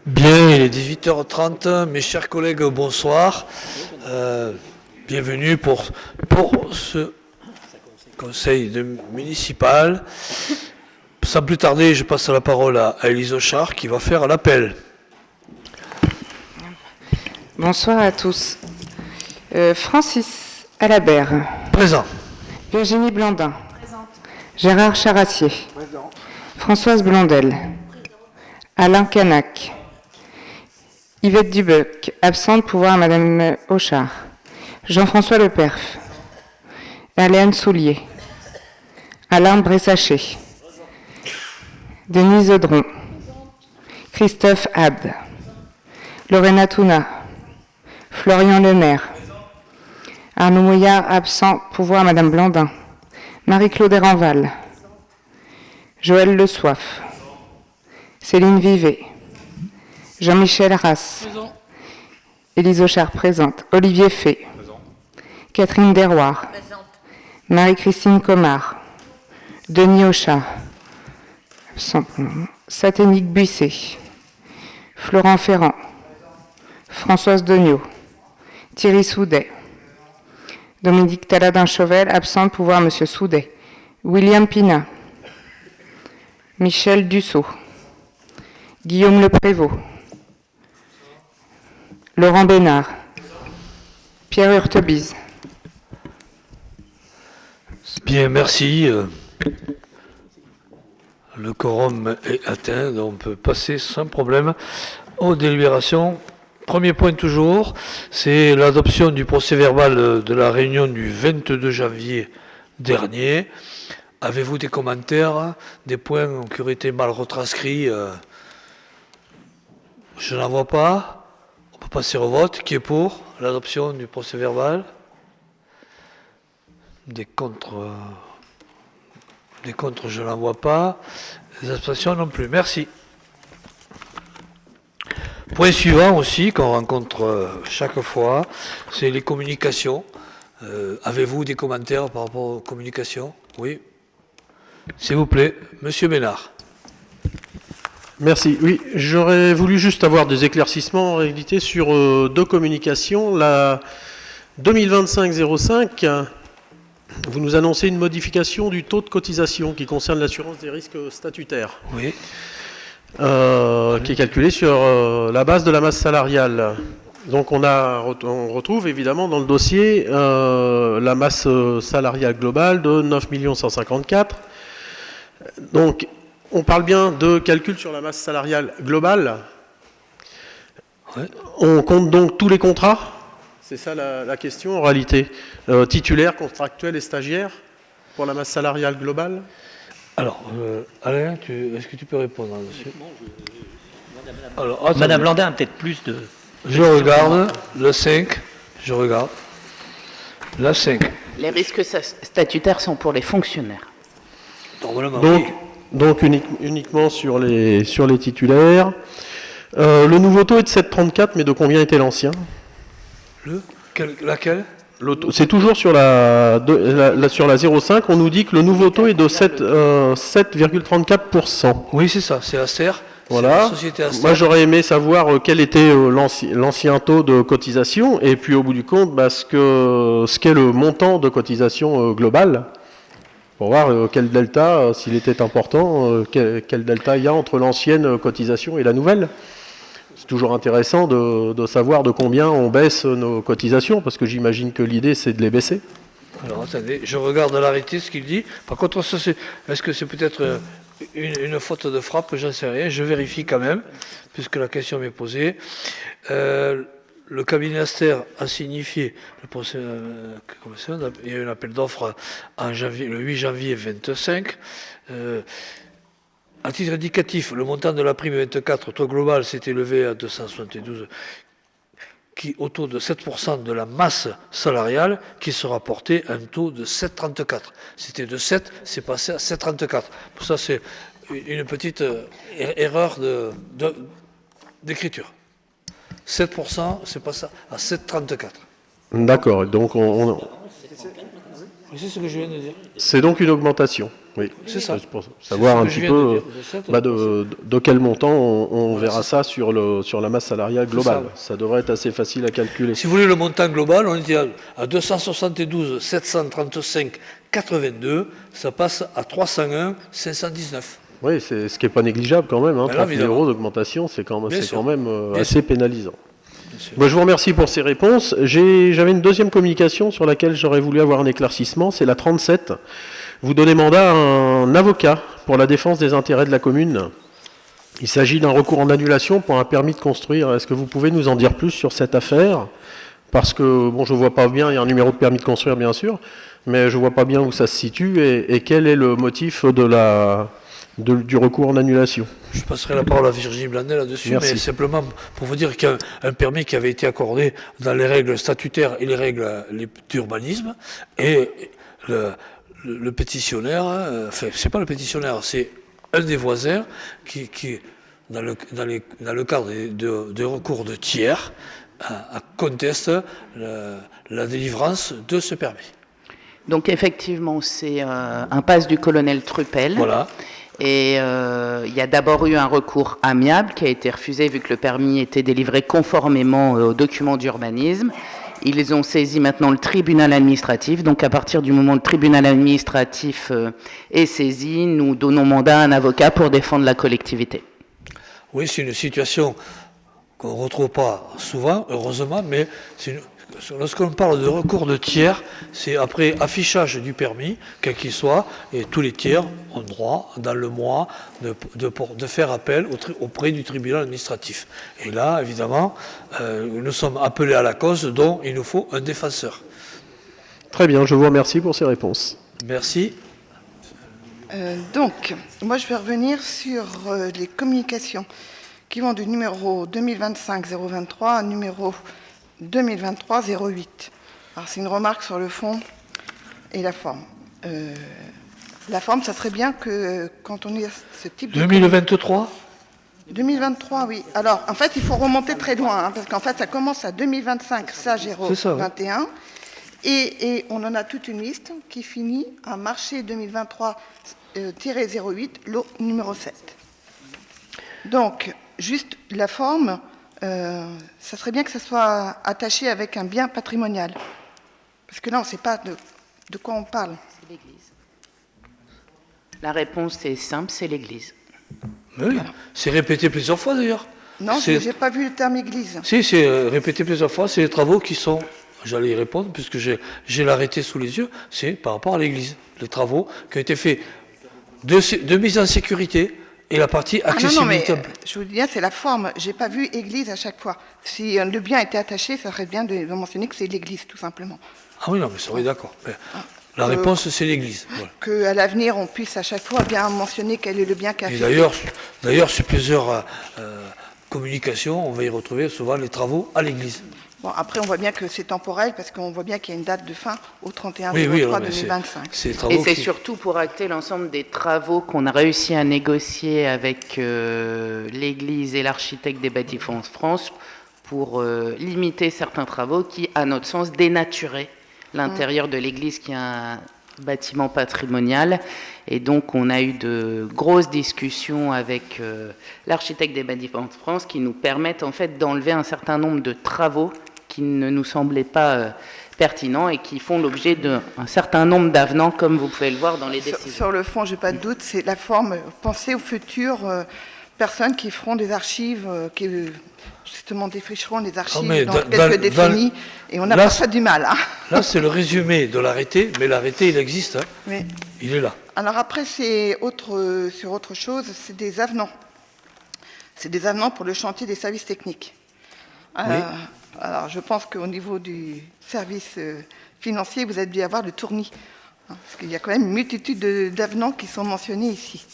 Bien, il est 18h30. Mes chers collègues, bonsoir. Bienvenue pour ce conseil municipal. Sans plus tarder, je passe la parole à Élise Auchard qui va faire l'appel. Bonsoir à tous. Francis Alabert. Présent. Virginie Blandin. Présente. Gérard Charassier. Présent. Françoise Blondel. Présent. Alain Canac. Yvette Dubuc. Absente pour voir Madame Auchard. Jean-François Leperf. Alain Soulier. Alain Bressaché. Denise Audron. Christophe Abd. Lorena Touna. Florian Lemaire. Arnaud Mouillard, absent, pour voir Madame Blandin. Marie-Claude Eranval. Joël Le Soif. Céline Vivet. Jean-Michel Arras. Élise Auchard, présente. Olivier Fay. Présent. Catherine Deroire. Présente. Marie-Christine Comard. Denis Auchard. Absent pour le moment. Saténique Buissé. Florent Ferrand. Françoise Degnaud. Thierry Soudet. Dominique Taladin-Chauvel, absente pour voir Monsieur Soudet. William Pina. Michel Dussault. Guillaume Leprévost. Laurent Bénard. Pierre Hurtebise. Bien, merci. Le quorum est atteint, donc on peut passer sans problème aux délibérations. Premier point toujours, c'est l'adoption du procès-verbal de la réunion du 22 janvier dernier. Avez-vous des commentaires, des points qui auraient été mal retranscrits? Je n'en vois pas. On peut passer au vote. Qui est pour l'adoption du procès-verbal? Des contre, je n'en vois pas. Les abstentions non plus. Merci. Point suivant aussi, qu'on rencontre chaque fois, c'est les communications. Avez-vous des commentaires par rapport aux communications? Oui. S'il vous plaît, Monsieur Bénard. Merci. Oui, j'aurais voulu juste avoir des éclaircissements en réalité sur deux communications. La 2025-05, vous nous annoncez une modification du taux de cotisation qui concerne l'assurance des risques statutaires. Oui. Qui est calculé sur la base de la masse salariale. Donc on retrouve évidemment dans le dossier la masse salariale globale de 9 154 000. Donc on parle bien de calcul sur la masse salariale globale. Ouais. On compte donc tous les contrats. C'est ça la question en réalité. Titulaires, contractuels et stagiaires pour la masse salariale globale. Alors, Alain, est-ce que tu peux répondre là-dessus? Alors, Madame Blandin a peut-être plus de... Je regarde le 5, je regarde. La 5. Les risques statutaires sont pour les fonctionnaires. Donc uniquement sur les titulaires. Le nouveau taux est de 7,34, mais de combien était l'ancien? Laquelle? C'est toujours sur la 0,5, on nous dit que le nouveau taux est de 7,34%. Oui, c'est ça, c'est Aster. Voilà. Moi, j'aurais aimé savoir quel était l'ancien taux de cotisation, et puis au bout du compte, ce qu'est le montant de cotisation global, pour voir quel delta, s'il était important, quel delta il y a entre l'ancienne cotisation et la nouvelle. C'est toujours intéressant de savoir de combien on baisse nos cotisations, parce que j'imagine que l'idée, c'est de les baisser. Alors, attendez, je regarde l'arrêté, ce qu'il dit. Par contre, est-ce que c'est peut-être une faute de frappe? J'en sais rien. Je vérifie quand même, puisque la question m'est posée. Le cabinet Aster a signifié il y a eu un appel d'offres le 8 janvier 25. À titre indicatif, le montant de la prime 24 au taux global s'est élevé à 272, qui au taux de 7% de la masse salariale, qui sera porté à un taux de 7,34. C'était de 7, c'est passé à 7,34. Pour ça, c'est une petite erreur d'écriture. 7%, c'est passé à 7,34. D'accord, donc C'est ce que je viens de dire. C'est donc une augmentation. Oui, C'est ça. pour savoir ce un que je petit viens de peu dire, de cette de quel montant on verra ça sur la masse salariale globale. ça. Ça devrait être assez facile à calculer. Si vous voulez le montant global, on était à 272 735 82, ça passe à 301 519. Oui, c'est ce qui n'est pas négligeable quand même. Hein, Ben là, 30 000 évidemment. euros d'augmentation, c'est quand Bien sûr. même Bien assez sûr. pénalisant. sûr. Moi, je vous remercie pour ces réponses. J'avais une deuxième communication sur laquelle j'aurais voulu avoir un éclaircissement, c'est la 37. Vous donnez mandat à un avocat pour la défense des intérêts de la commune. Il s'agit d'un recours en annulation pour un permis de construire. Est-ce que vous pouvez nous en dire plus sur cette affaire? Parce que, bon, je ne vois pas bien, il y a un numéro de permis de construire, bien sûr, mais je ne vois pas bien où ça se situe et quel est le motif du recours en annulation. Je passerai la parole à Virginie Blandet là-dessus, Merci. mais simplement pour vous dire qu'il y a un permis qui avait été accordé dans les règles statutaires et les règles d'urbanisme, et le pétitionnaire, enfin, c'est pas le pétitionnaire, c'est un des voisins qui dans le cadre de recours de tiers, conteste la délivrance de ce permis. Donc effectivement, c'est un passe du colonel Truppel. Voilà. Et il y a d'abord eu un recours amiable qui a été refusé vu que le permis était délivré conformément aux documents d'urbanisme. Ils ont saisi maintenant le tribunal administratif. Donc à partir du moment où le tribunal administratif est saisi, nous donnons mandat à un avocat pour défendre la collectivité. Oui, c'est une situation qu'on ne retrouve pas souvent, heureusement, mais lorsqu'on parle de recours de tiers, c'est après affichage du permis, quel qu'il soit, et tous les tiers ont droit, dans le mois, de faire appel auprès du tribunal administratif. Et là, évidemment, nous sommes appelés à la cause, dont il nous faut un défenseur. Très bien, je vous remercie pour ces réponses. Merci. Donc, moi je vais revenir sur les communications qui vont du numéro 2025-023 à numéro 2023-08. Alors c'est une remarque sur le fond et la forme. La forme, ça serait bien que quand on ait ce type de... 2023 2023, oui. Alors, en fait, il faut remonter très loin, hein, parce qu'en fait, ça commence à 2025, SAGE 21, et on en a toute une liste qui finit à marché 2023-08, lot numéro 7. Donc, juste la forme, ça serait bien que ça soit attaché avec un bien patrimonial. Parce que là, on ne sait pas de quoi on parle. C'est l'Église. La réponse est simple, c'est l'Église. Oui, voilà. C'est répété plusieurs fois d'ailleurs. Non, je n'ai pas vu le terme église. Si, c'est répété plusieurs fois. C'est les travaux qui sont, j'allais y répondre, puisque j'ai l'arrêté sous les yeux, c'est par rapport à l'église. Les travaux qui ont été faits de mise en sécurité et la partie accessibilité. Non, mais je vous dis bien, c'est la forme. Je n'ai pas vu église à chaque fois. Si le bien était attaché, ça serait bien de mentionner que c'est l'église, tout simplement. Ah oui, non, mais ça, oui, d'accord. La réponse, c'est l'église. Voilà. Qu'à l'avenir, on puisse à chaque fois bien mentionner quel est le bien qu'a fait. Et d'ailleurs, sur plusieurs communications, on va y retrouver souvent les travaux à l'église. Bon, après, on voit bien que c'est temporel, parce qu'on voit bien qu'il y a une date de fin au 31 oui, 03 2025. Et c'est surtout pour acter l'ensemble des travaux qu'on a réussi à négocier avec l'Église et l'architecte des bâtiments de France pour limiter certains travaux qui, à notre sens, dénaturaient l'intérieur de l'église qui est un bâtiment patrimonial. Et donc, on a eu de grosses discussions avec l'architecte des bâtiments de France qui nous permettent en fait d'enlever un certain nombre de travaux qui ne nous semblaient pas pertinents et qui font l'objet d'un certain nombre d'avenants, comme vous pouvez le voir dans les décisions. Sur le fond, je n'ai pas de doute, c'est la forme. Pensez aux futures personnes qui feront des archives, qui justement défricheront les archives dans quelques décennies, et on n'a pas ça du mal. Hein. Là, c'est le résumé de l'arrêté, mais l'arrêté, il existe. Hein. Oui. Il est là. Alors après, c'est sur autre chose, c'est des avenants. C'est des avenants pour le chantier des services techniques. Oui. Alors, je pense qu'au niveau du service financier, vous avez dû avoir le tournis. Hein, parce qu'il y a quand même une multitude d'avenants qui sont mentionnés ici.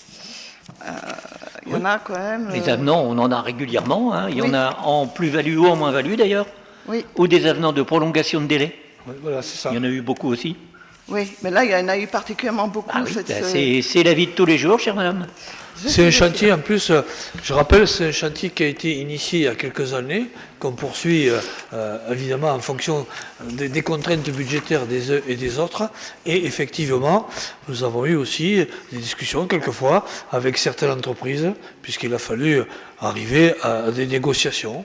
Il y en a quand même... Les avenants, on en a régulièrement. Hein. Il y en a en plus-value ou en moins-value d'ailleurs. Oui. Ou des avenants de prolongation de délai. Oui, voilà, c'est ça. Il y en a eu beaucoup aussi. Oui, mais là, il y en a eu particulièrement beaucoup. C'est la vie de tous les jours, chère madame. C'est un chantier, en plus, je rappelle, c'est un chantier qui a été initié il y a quelques années, qu'on poursuit évidemment en fonction des contraintes budgétaires des uns et des autres. Et effectivement, nous avons eu aussi des discussions quelquefois avec certaines entreprises, puisqu'il a fallu arriver à des négociations,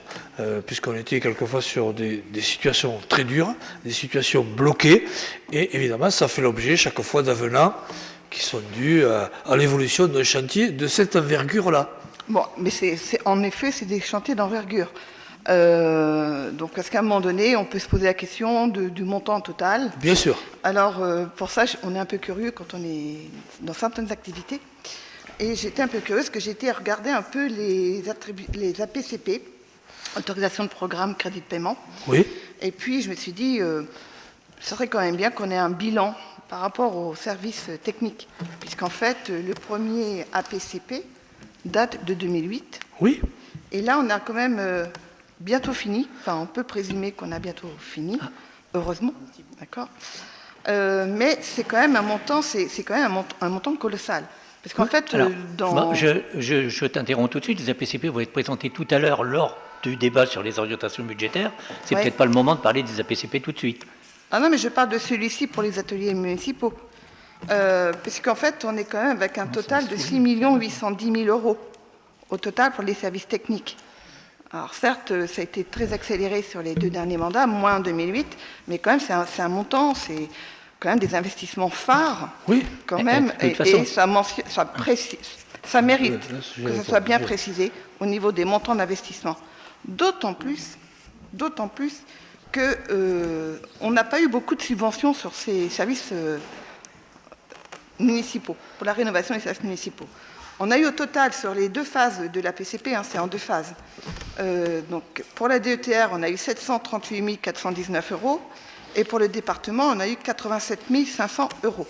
puisqu'on était quelquefois sur des situations très dures, des situations bloquées. Et évidemment, ça fait l'objet chaque fois d'avenants qui sont dus à l'évolution d'un chantier de cette envergure-là. Bon, mais en effet, c'est des chantiers d'envergure. Donc, est-ce qu'à un moment donné, on peut se poser la question du montant total? Bien sûr. Alors, pour ça, on est un peu curieux quand on est dans certaines activités. Et j'étais un peu curieuse parce que j'ai été regarder un peu les APCP, autorisation de programme, crédit de paiement. Oui. Et puis, je me suis dit, ce serait quand même bien qu'on ait un bilan par rapport aux services techniques, puisqu'en fait, le premier APCP date de 2008. Oui. Et là, on a quand même bientôt fini. Enfin, on peut présumer qu'on a bientôt fini, heureusement, d'accord. Mais c'est quand même un montant, c'est quand même un montant colossal. Parce qu'en fait, Alors, je t'interromps tout de suite. Les APCP vont être présentés tout à l'heure lors du débat sur les orientations budgétaires. C'est peut-être pas le moment de parler des APCP tout de suite. Ah non, mais je parle de celui-ci pour les ateliers municipaux. Parce qu'en fait, on est quand même avec un total de 6 810 000 euros au total pour les services techniques. Alors certes, ça a été très accéléré sur les 2 derniers mandats, moins en 2008, mais quand même, c'est un montant, c'est quand même des investissements phares, oui, quand même, et ça mérite que ce soit bien précisé au niveau des montants d'investissement. D'autant plus qu'on n'a pas eu beaucoup de subventions sur ces services municipaux, pour la rénovation des services municipaux. On a eu au total sur les 2 phases de la PCP, c'est en 2 phases. Donc pour la DETR, on a eu 738 419 euros, et pour le département, on a eu 87 500 euros.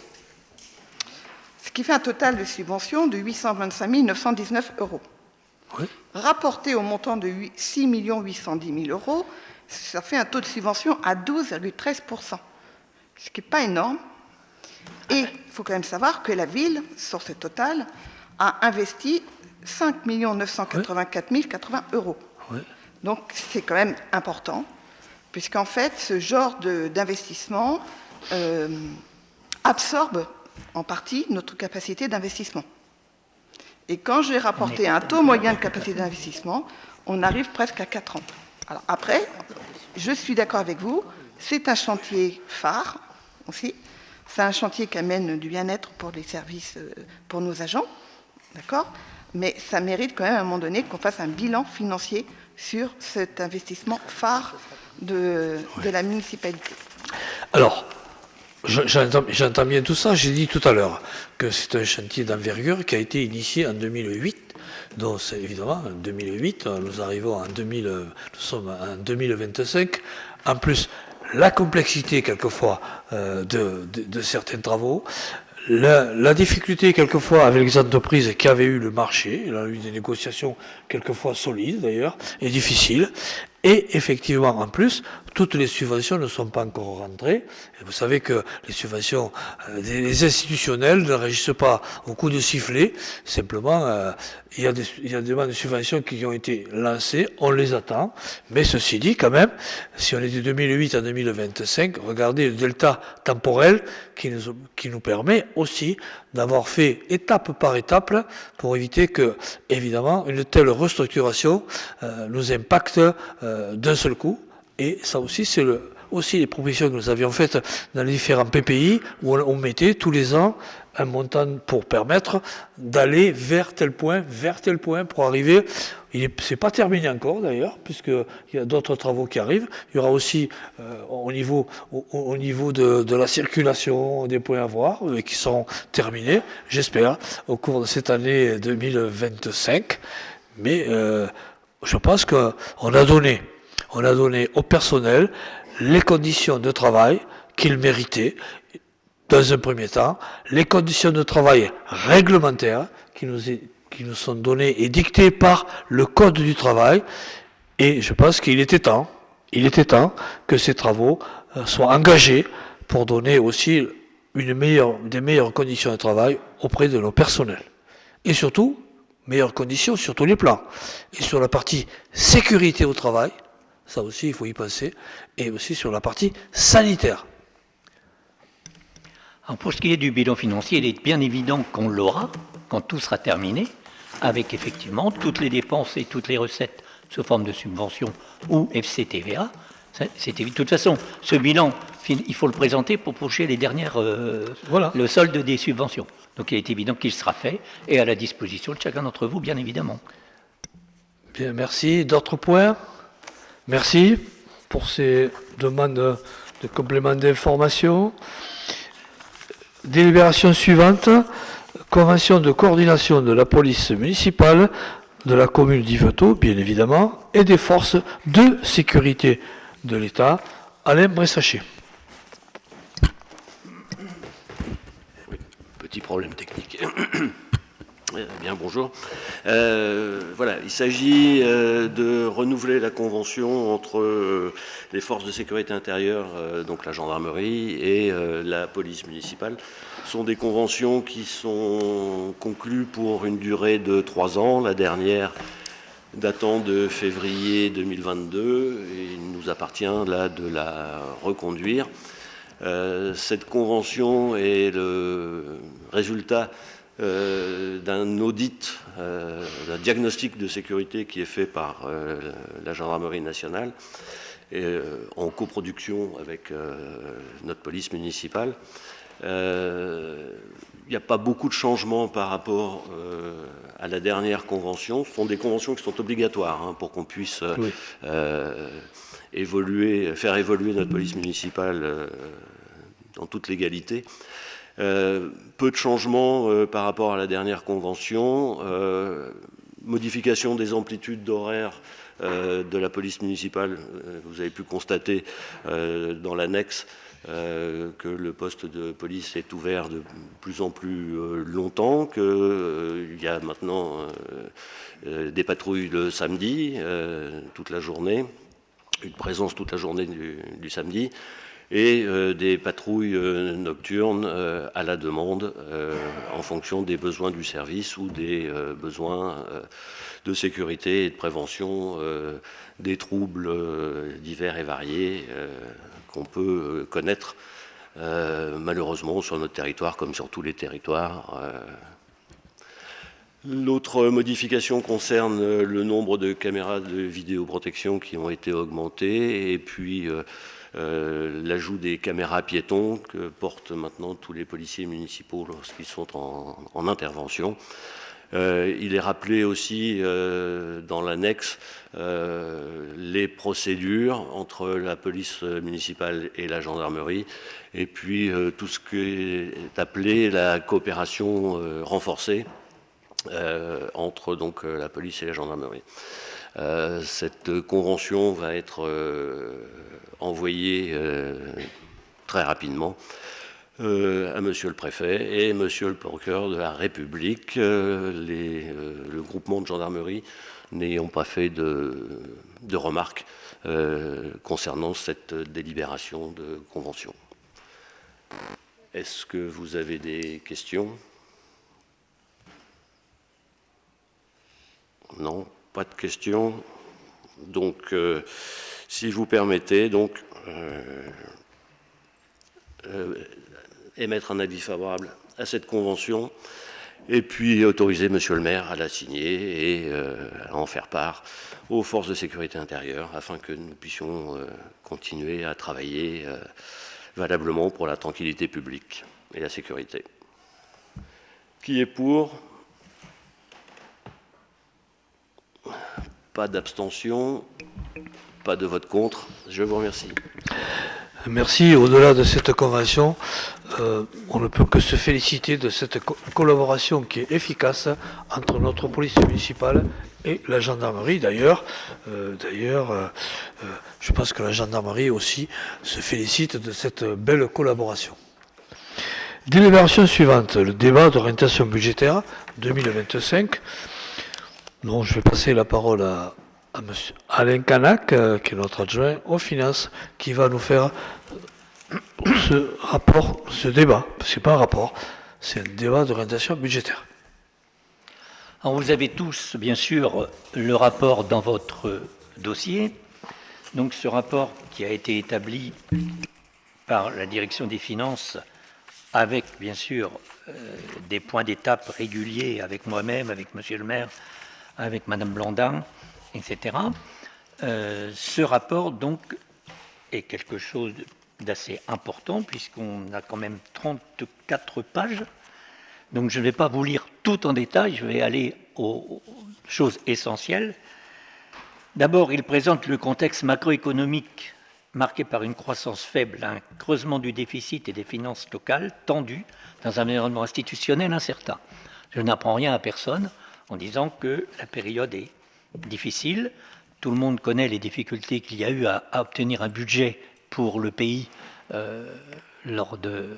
Ce qui fait un total de subventions de 825 919 euros. Oui. Rapporté au montant de 6 810 000 euros, ça fait un taux de subvention à 12,13%, ce qui n'est pas énorme. Et il faut quand même savoir que la ville, sur ce total, a investi 5 984 080 euros. Oui. Donc c'est quand même important, puisqu'en fait, ce genre d'investissement absorbe en partie notre capacité d'investissement. Et quand j'ai rapporté un taux moyen de capacité d'investissement, on arrive presque à 4 ans. Alors après, je suis d'accord avec vous, c'est un chantier phare aussi, c'est un chantier qui amène du bien-être pour les services, pour nos agents, d'accord? Mais ça mérite quand même à un moment donné qu'on fasse un bilan financier sur cet investissement phare de la municipalité. Alors, j'entends bien tout ça. J'ai dit tout à l'heure que c'est un chantier d'envergure qui a été initié en 2008. Donc, évidemment, en 2008, nous sommes en 2025. En plus, la complexité, quelquefois, de certains travaux, la difficulté, quelquefois, avec les entreprises qui avaient eu le marché, il y a eu des négociations, quelquefois solides, d'ailleurs, et difficiles. Et effectivement, en plus, toutes les subventions ne sont pas encore rentrées. Et vous savez que les subventions, les institutionnels ne réagissent pas au coup de sifflet. Simplement, il y a des demandes de subventions qui ont été lancées, on les attend. Mais ceci dit, quand même, si on est de 2008 à 2025, regardez le delta temporel qui nous permet aussi d'avoir fait étape par étape pour éviter que, évidemment, une telle restructuration nous impacte d'un seul coup. Et ça aussi, c'est aussi les propositions que nous avions faites dans les différents PPI, où on mettait tous les ans un montant pour permettre d'aller vers tel point pour arriver. C'est pas terminé encore d'ailleurs, puisqu'il y a d'autres travaux qui arrivent. Il y aura aussi au niveau de la circulation des points à voir qui seront terminés, j'espère, au cours de cette année 2025. Mais je pense qu'on a donné au personnel les conditions de travail qu'il méritait dans un premier temps, les conditions de travail réglementaires qui nous sont données et dictées par le Code du travail. Et je pense qu'il était temps que ces travaux soient engagés pour donner aussi des meilleures conditions de travail auprès de nos personnels. Et surtout, meilleures conditions sur tous les plans. Et sur la partie sécurité au travail, ça aussi il faut y penser, et aussi sur la partie sanitaire. Alors pour ce qui est du bilan financier, il est bien évident qu'on l'aura quand tout sera terminé, avec effectivement toutes les dépenses et toutes les recettes sous forme de subventions ou FCTVA. De toute façon, ce bilan, il faut le présenter pour pocher les dernières, le solde des subventions. Donc il est évident qu'il sera fait et à la disposition de chacun d'entre vous, bien évidemment. Bien, merci. D'autres points? Merci pour ces demandes de compléments d'information. Délibération suivante. Convention de coordination de la police municipale de la commune d'Yvetot, bien évidemment, et des forces de sécurité de l'État. Alain Bressaché. Oui, petit problème technique. Bien, bonjour. Voilà, il s'agit de renouveler la convention entre les forces de sécurité intérieure, donc la gendarmerie, et la police municipale. Ce sont des conventions qui sont conclues pour une durée de 3 ans. La dernière datant de février 2022, et il nous appartient là de la reconduire. Cette convention est le résultat d'un audit, d'un diagnostic de sécurité qui est fait par la gendarmerie nationale, en coproduction avec notre police municipale. Il n'y a pas beaucoup de changements par rapport à la dernière convention. Ce sont des conventions qui sont obligatoires pour qu'on puisse faire évoluer notre police municipale dans toute légalité. Peu de changements par rapport à la dernière convention. Modification des amplitudes d'horaire de la police municipale. Vous avez pu constater dans l'annexe que le poste de police est ouvert de plus en plus longtemps, qu'il y a maintenant des patrouilles le samedi, toute la journée, une présence toute la journée du samedi, et des patrouilles nocturnes à la demande en fonction des besoins du service ou des besoins de sécurité et de prévention des troubles divers et variés qu'on peut connaître malheureusement sur notre territoire comme sur tous les territoires. L'autre modification concerne le nombre de caméras de vidéoprotection qui ont été augmentées et puis l'ajout des caméras piétons que portent maintenant tous les policiers municipaux lorsqu'ils sont en intervention. Il est rappelé aussi dans l'annexe les procédures entre la police municipale et la gendarmerie et puis tout ce qui est appelé la coopération renforcée entre donc la police et la gendarmerie. Cette convention va être envoyée très rapidement à Monsieur le Préfet et Monsieur le Procureur de la République, le groupement de gendarmerie n'ayant pas fait de remarques concernant cette délibération de convention. Est-ce que vous avez des questions? Non, pas de questions. Donc, si vous permettez, donc, émettre un avis favorable à cette convention et puis autoriser Monsieur le maire à la signer et à en faire part aux forces de sécurité intérieure afin que nous puissions continuer à travailler valablement pour la tranquillité publique et la sécurité. Qui est pour? Pas d'abstention, pas de vote contre. Je vous remercie. Merci. Au-delà de cette convention, on ne peut que se féliciter de cette collaboration qui est efficace entre notre police municipale et la gendarmerie. D'ailleurs, je pense que la gendarmerie aussi se félicite de cette belle collaboration. Délibération suivante, le débat d'orientation budgétaire 2025. Donc, je vais passer la parole à M. Alain Canac, qui est notre adjoint aux finances, qui va nous faire ce débat. Ce n'est pas un rapport, c'est un débat d'orientation budgétaire. Alors, vous avez tous, bien sûr, le rapport dans votre dossier. Donc, ce rapport qui a été établi par la Direction des Finances avec, bien sûr, des points d'étape réguliers avec moi-même, avec Monsieur le maire, avec Madame Blandin, etc. Ce rapport, donc, est quelque chose d'assez important puisqu'on a quand même 34 pages. Donc je ne vais pas vous lire tout en détail, je vais aller aux choses essentielles. D'abord, il présente le contexte macroéconomique marqué par une croissance faible, un creusement du déficit et des finances locales tendues dans un environnement institutionnel incertain. Je n'apprends rien à personne en disant que la période est difficile. Tout le monde connaît les difficultés qu'il y a eu à obtenir un budget pour le pays lors de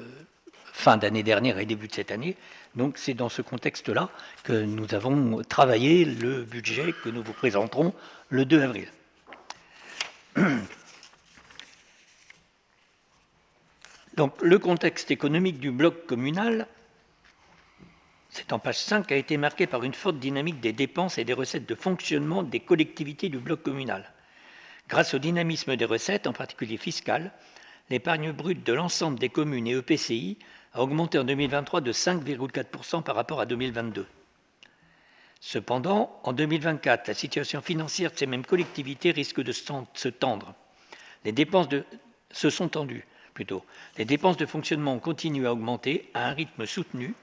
fin d'année dernière et début de cette année. Donc c'est dans ce contexte-là que nous avons travaillé le budget que nous vous présenterons le 2 avril. Donc le contexte économique du bloc communal, c'est en page 5, a été marqué par une forte dynamique des dépenses et des recettes de fonctionnement des collectivités du bloc communal. Grâce au dynamisme des recettes, en particulier fiscales, l'épargne brute de l'ensemble des communes et EPCI a augmenté en 2023 de 5,4% par rapport à 2022. Cependant, en 2024, la situation financière de ces mêmes collectivités risque de se tendre. Se sont tendues. Les dépenses de fonctionnement ont continué à augmenter à un rythme soutenu,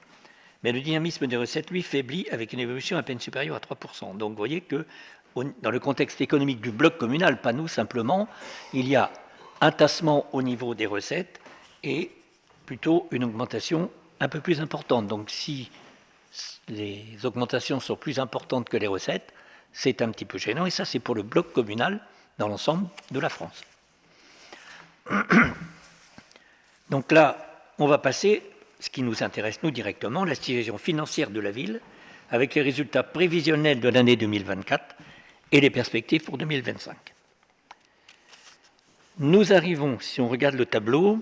mais le dynamisme des recettes, lui, faiblit avec une évolution à peine supérieure à 3%. Donc vous voyez que dans le contexte économique du bloc communal, pas nous simplement, il y a un tassement au niveau des recettes et plutôt une augmentation un peu plus importante. Donc si les augmentations sont plus importantes que les recettes, c'est un petit peu gênant, et ça c'est pour le bloc communal dans l'ensemble de la France. Donc là, on va passer, ce qui nous intéresse nous directement, la situation financière de la ville, avec les résultats prévisionnels de l'année 2024 et les perspectives pour 2025. Nous arrivons, si on regarde le tableau,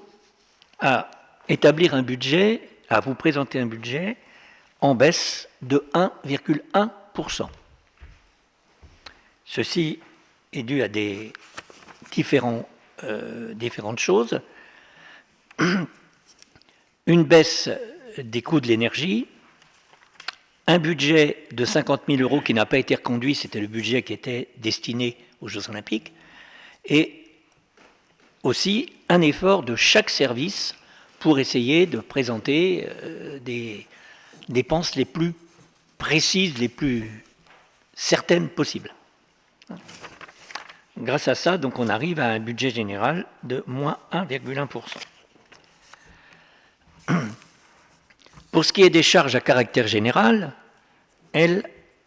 à établir un budget, à vous présenter un budget en baisse de 1,1%. Ceci est dû à des différentes choses. Une baisse des coûts de l'énergie, un budget de 50 000 € qui n'a pas été reconduit, c'était le budget qui était destiné aux Jeux Olympiques, et aussi un effort de chaque service pour essayer de présenter des dépenses les plus précises, les plus certaines possibles. Grâce à ça, donc, on arrive à un budget général de moins 1,1%. Pour ce qui est des charges à caractère général, elles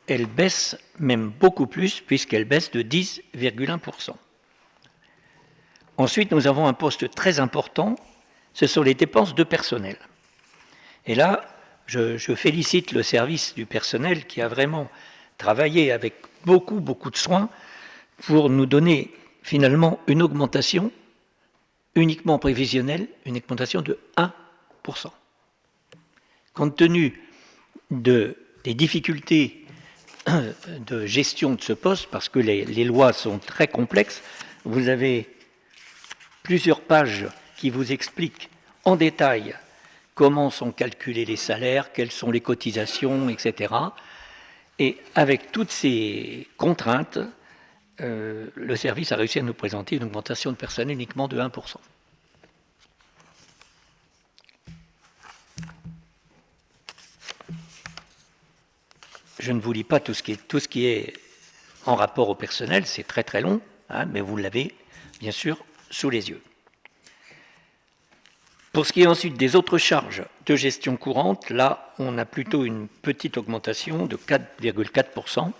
baissent même beaucoup plus, puisqu'elles baissent de 10,1%. Ensuite, nous avons un poste très important, ce sont les dépenses de personnel. Et là, je félicite le service du personnel qui a vraiment travaillé avec beaucoup de soin pour nous donner finalement une augmentation uniquement prévisionnelle, une augmentation de 1%. Compte tenu des difficultés de gestion de ce poste, parce que les lois sont très complexes, vous avez plusieurs pages qui vous expliquent en détail comment sont calculés les salaires, quelles sont les cotisations, etc. Et avec toutes ces contraintes, le service a réussi à nous présenter une augmentation de personnel uniquement de 1%. Je ne vous lis pas tout ce qui est en rapport au personnel, c'est très long, hein, mais vous l'avez bien sûr sous les yeux. Pour ce qui est ensuite des autres charges de gestion courante, là, on a plutôt une petite augmentation de 4,4%.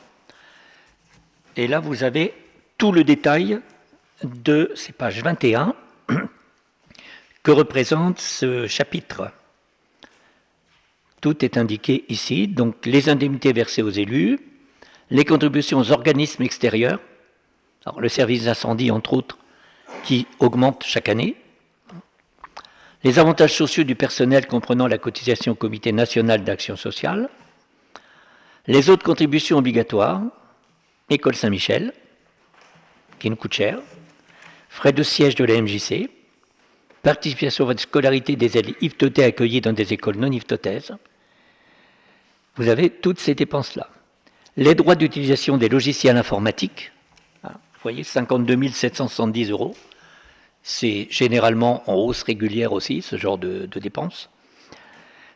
Et là, vous avez tout le détail de ces pages 21 que représente ce chapitre. Tout est indiqué ici, donc les indemnités versées aux élus, les contributions aux organismes extérieurs, alors le service d'incendie entre autres, qui augmente chaque année, les avantages sociaux du personnel comprenant la cotisation au Comité national d'action sociale, Les autres contributions obligatoires, École Saint-Michel, qui nous coûte cher, frais de siège de la MJC, participation à votre scolarité des élèves IFTOTais accueillis dans des écoles non IFTOTaises. Vous avez toutes ces dépenses-là. Les droits d'utilisation des logiciels informatiques, vous voyez, 52 770 €. C'est généralement en hausse régulière aussi, ce genre de dépenses.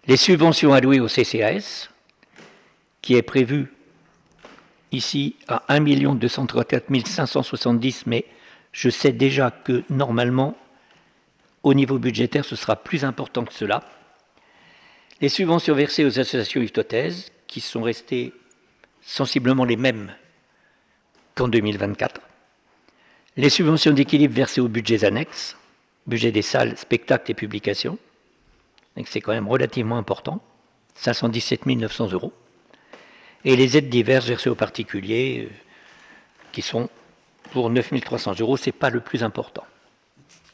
Les subventions allouées au CCAS, qui est prévu ici à 1 234 570, mais je sais déjà que normalement, au niveau budgétaire, ce sera plus important que cela. Les subventions versées aux associations IFTOTaises, qui sont restées sensiblement les mêmes qu'en 2024. Les subventions d'équilibre versées aux budgets annexes, budget des salles, spectacles et publications. Donc c'est quand même relativement important, 517 900 €. Et les aides diverses versées aux particuliers, qui sont pour 9 300 €, ce n'est pas le plus important.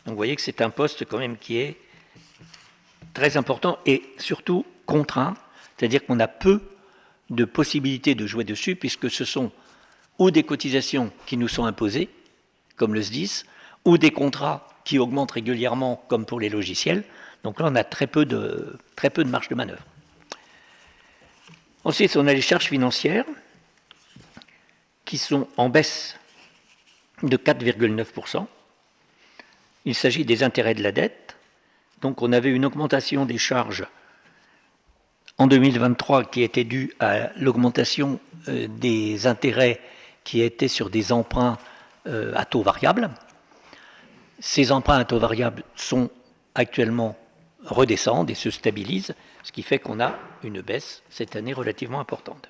Donc vous voyez que c'est un poste quand même qui est très important et surtout contraint, c'est-à-dire qu'on a peu de possibilités de jouer dessus, puisque ce sont ou des cotisations qui nous sont imposées, comme le SDIS, ou des contrats qui augmentent régulièrement, comme pour les logiciels. Donc là, on a très peu de marge de manœuvre. Ensuite, on a les charges financières qui sont en baisse de 4,9%. Il s'agit des intérêts de la dette. Donc on avait une augmentation des charges en 2023 qui était due à l'augmentation des intérêts qui étaient sur des emprunts à taux variable. Ces emprunts à taux variable sont actuellement redescendent et se stabilisent, ce qui fait qu'on a une baisse cette année relativement importante.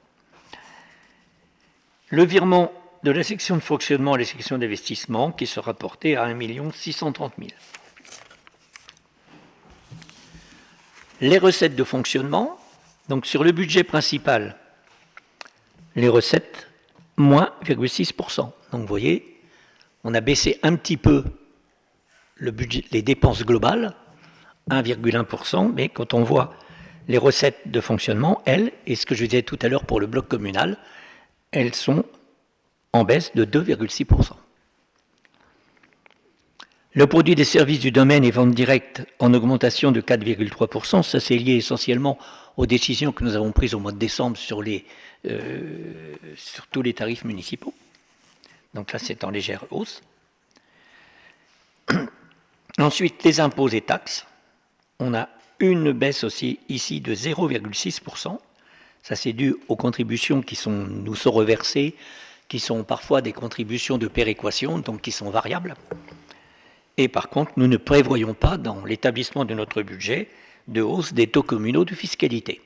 Le virement de la section de fonctionnement à la section d'investissement qui sera porté à 1 630 000. Les recettes de fonctionnement, donc sur le budget principal, les recettes, moins 0,6%. Donc vous voyez, on a baissé un petit peu le budget, les dépenses globales, 1,1%, mais quand on voit les recettes de fonctionnement, elles, et ce que je disais tout à l'heure pour le bloc communal, elles sont en baisse de 2,6%. Le produit des services du domaine et ventes directes en augmentation de 4,3%. Ça, c'est lié essentiellement aux décisions que nous avons prises au mois de décembre sur tous les tarifs municipaux. Donc là, c'est en légère hausse. Ensuite, les impôts et taxes. On a une baisse aussi ici de 0,6%. Ça, c'est dû aux contributions qui nous sont reversées, qui sont parfois des contributions de péréquation, donc qui sont variables. Et par contre, nous ne prévoyons pas dans l'établissement de notre budget de hausse des taux communaux de fiscalité.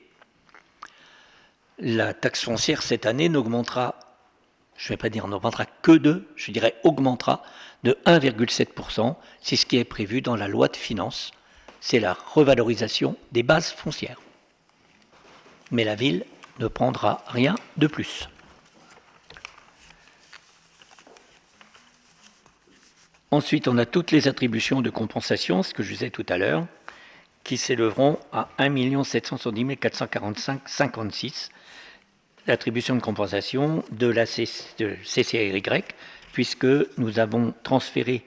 La taxe foncière cette année n'augmentera, je ne vais pas dire n'augmentera que je dirais augmentera de 1,7%. C'est ce qui est prévu dans la loi de finances. C'est la revalorisation des bases foncières. Mais la ville ne prendra rien de plus. Ensuite, on a toutes les attributions de compensation, ce que je disais tout à l'heure, qui s'élèveront à 1 770 445,56. L'attribution de compensation de la CCAY, puisque nous avons transféré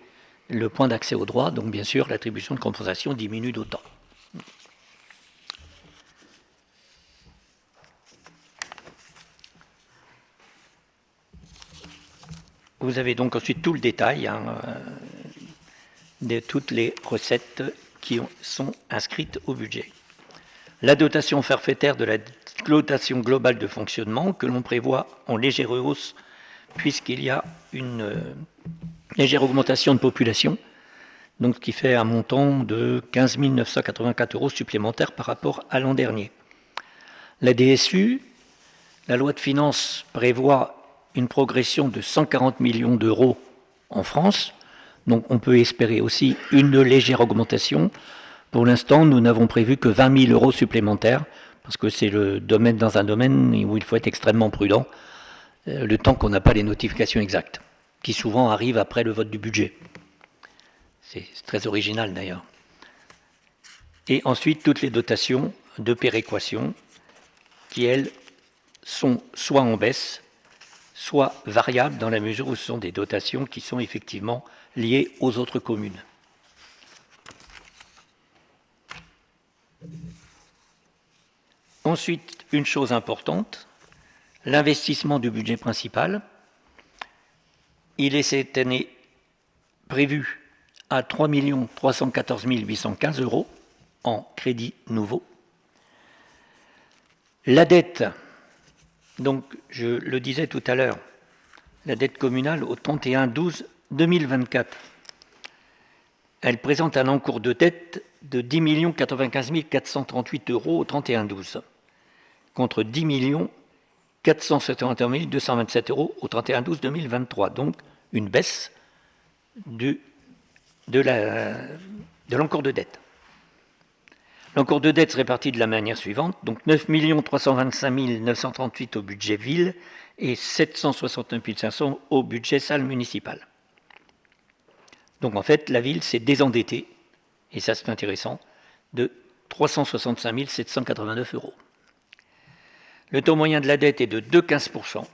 le point d'accès au droit, donc bien sûr l'attribution de compensation diminue d'autant. Vous avez donc ensuite tout le détail de toutes les recettes qui sont inscrites au budget. La dotation forfaitaire de la dotation globale de fonctionnement que l'on prévoit en légère hausse puisqu'il y a une légère augmentation de population, donc ce qui fait un montant de 15 984 € supplémentaires par rapport à l'an dernier. La DSU, la loi de finances prévoit une progression de 140 millions d'euros en France, donc on peut espérer aussi une légère augmentation. Pour l'instant, nous n'avons prévu que 20 000 € supplémentaires, parce que c'est le domaine dans un domaine où il faut être extrêmement prudent, le temps qu'on n'a pas les notifications exactes, qui souvent arrivent après le vote du budget. C'est très original d'ailleurs. Et ensuite, toutes les dotations de péréquation, qui elles sont soit en baisse, soit variables dans la mesure où ce sont des dotations qui sont effectivement liées aux autres communes. Ensuite, une chose importante, l'investissement du budget principal. Il est cette année prévu à 3 314 815 € en crédit nouveau. La dette, donc je le disais tout à l'heure, la dette communale au 31/12/2024, elle présente un encours de dette de 10 95 438 € au 31/12, contre 10 471 227 € au 31/12/2023, donc une baisse de l'encours de dette. L'encours de dette se répartit de la manière suivante, donc 9 325 938 au budget ville et 769 500 au budget salle municipale. Donc en fait, la ville s'est désendettée, et ça c'est intéressant, de 365 789 €. Le taux moyen de la dette est de 2,15%.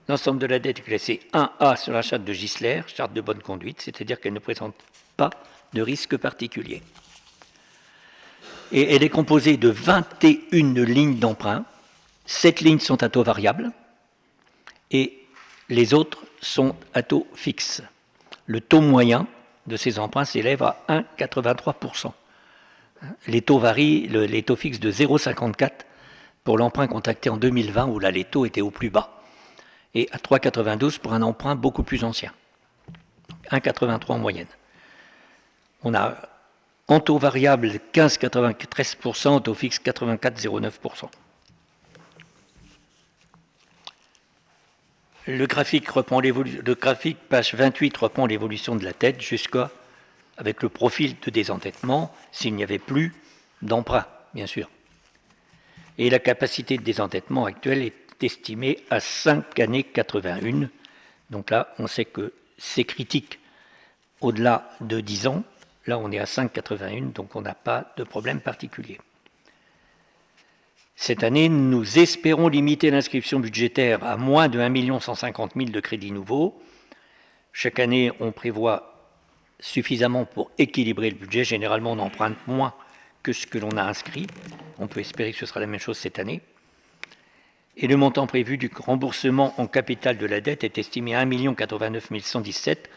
L'ensemble de la dette est classé 1A sur la charte de Gisler, charte de bonne conduite, c'est-à-dire qu'elle ne présente pas de risque particulier. Et elle est composée de 21 lignes d'emprunt. 7 lignes sont à taux variable et les autres sont à taux fixe. Le taux moyen de ces emprunts s'élève à 1,83%. Les taux varient, les taux fixes de 0,54 pour l'emprunt contracté en 2020 où là les taux étaient au plus bas, et à 3,92 pour un emprunt beaucoup plus ancien. 1,83 en moyenne. On a en taux variable 15,93%, en taux fixe 84,09%. Le graphique page 28 reprend l'évolution de la dette jusqu'à avec le profil de désendettement s'il n'y avait plus d'emprunt, bien sûr. Et la capacité de désendettement actuelle est estimée à 5 années 81. Donc là, on sait que c'est critique au-delà de 10 ans. Là, on est à 5,81, donc on n'a pas de problème particulier. Cette année, nous espérons limiter l'inscription budgétaire à moins de 1 150 000 de crédits nouveaux. Chaque année, on prévoit suffisamment pour équilibrer le budget. Généralement, on emprunte moins que ce que l'on a inscrit. On peut espérer que ce sera la même chose cette année. Et le montant prévu du remboursement en capital de la dette est estimé à 1 89 117.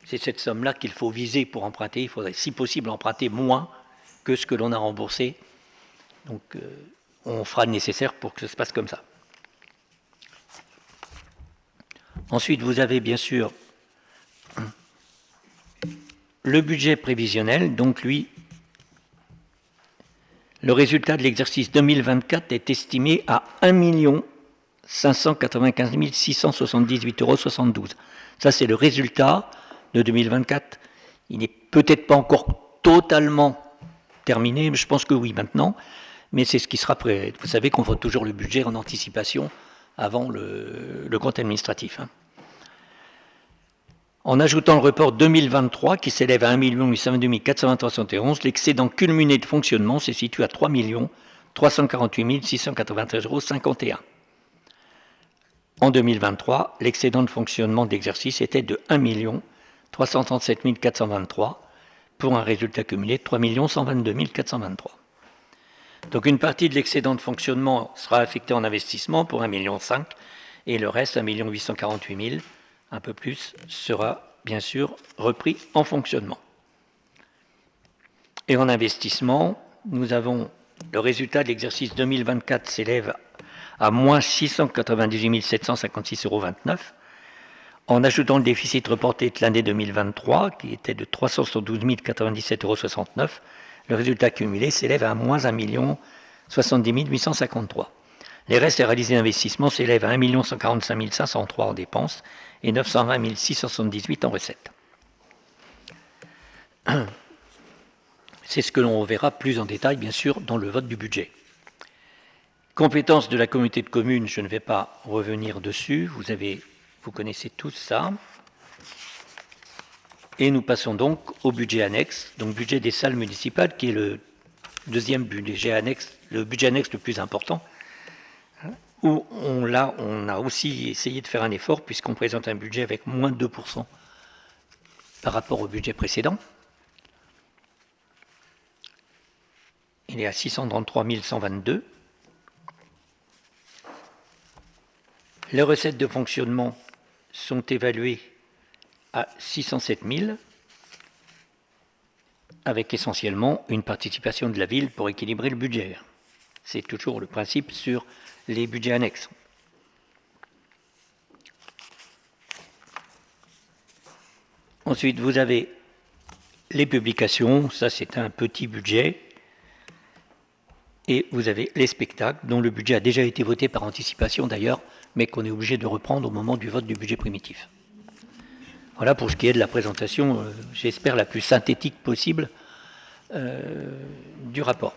C'est cette somme-là qu'il faut viser pour emprunter. Il faudrait, si possible, emprunter moins que ce que l'on a remboursé. Donc, on fera le nécessaire pour que ça se passe comme ça. Ensuite, vous avez bien sûr le budget prévisionnel. Donc, lui, le résultat de l'exercice 2024 est estimé à 1 595 678,72 €. Ça, c'est le résultat de 2024. Il n'est peut-être pas encore totalement terminé, mais je pense que oui maintenant. Mais c'est ce qui sera prêt. Vous savez qu'on vote toujours le budget en anticipation avant le compte administratif. En ajoutant le report 2023 qui s'élève à 1 822 471, l'excédent culminé de fonctionnement se situe à 3 348 693,51 €. En 2023, l'excédent de fonctionnement d'exercice était de 1 337 423 pour un résultat cumulé de 3 122 423. Donc une partie de l'excédent de fonctionnement sera affectée en investissement pour 1,5 million et le reste, 1 848 000, un peu plus, sera bien sûr repris en fonctionnement. Et en investissement, nous avons le résultat de l'exercice 2024 s'élève à moins 698 756,29 €. En ajoutant le déficit reporté de l'année 2023, qui était de 312 097,69 €, le résultat cumulé s'élève à moins 1 070 853. Les restes réalisés d'investissement s'élèvent à 1 145 503 en dépenses et 920 678 en recettes. C'est ce que l'on verra plus en détail, bien sûr, dans le vote du budget. Compétences de la communauté de communes, je ne vais pas revenir dessus, vous connaissez tous ça. Et nous passons donc au budget annexe, donc budget des salles municipales, qui est le deuxième budget annexe, le budget annexe le plus important. où on a aussi essayé de faire un effort puisqu'on présente un budget avec moins de 2% par rapport au budget précédent. Il est à 633 122. Les recettes de fonctionnement sont évaluées à 607 000, avec essentiellement une participation de la ville pour équilibrer le budget. C'est toujours le principe sur les budgets annexes. Ensuite, vous avez les publications, ça c'est un petit budget. Et vous avez les spectacles, dont le budget a déjà été voté par anticipation d'ailleurs, mais qu'on est obligé de reprendre au moment du vote du budget primitif. Voilà pour ce qui est de la présentation, j'espère, la plus synthétique possible du rapport.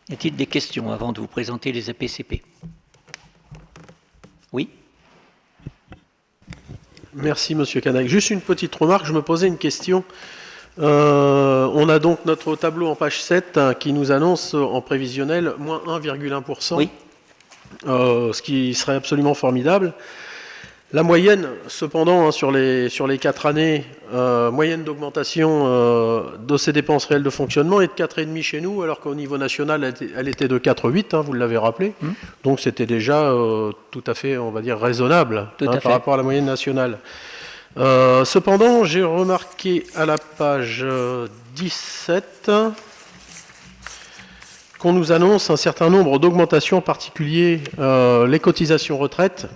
Y a-t-il des questions avant de vous présenter les APCP? Oui? Merci, Monsieur Canac. Juste une petite remarque, je me posais une question. On a donc notre tableau en page 7 qui nous annonce en prévisionnel moins 1,1%, Oui. Ce qui serait absolument formidable. La moyenne, cependant, sur les 4 années, moyenne d'augmentation de ces dépenses réelles de fonctionnement est de 4,5 chez nous, alors qu'au niveau national, elle était de 4,8, vous l'avez rappelé. Donc c'était déjà tout à fait, on va dire, raisonnable par rapport à la moyenne nationale. Cependant, j'ai remarqué à la page 17 qu'on nous annonce un certain nombre d'augmentations, en particulier les cotisations retraite,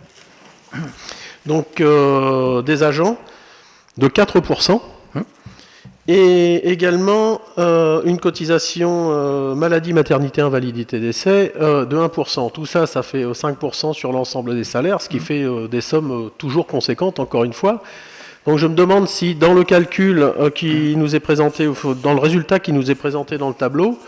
donc des agents, de 4%, et également une cotisation maladie, maternité, invalidité, décès de 1%. Tout ça, ça fait 5% sur l'ensemble des salaires, ce qui fait des sommes toujours conséquentes, encore une fois. Donc je me demande si dans le calcul qui nous est présenté, dans le résultat qui nous est présenté dans le tableau,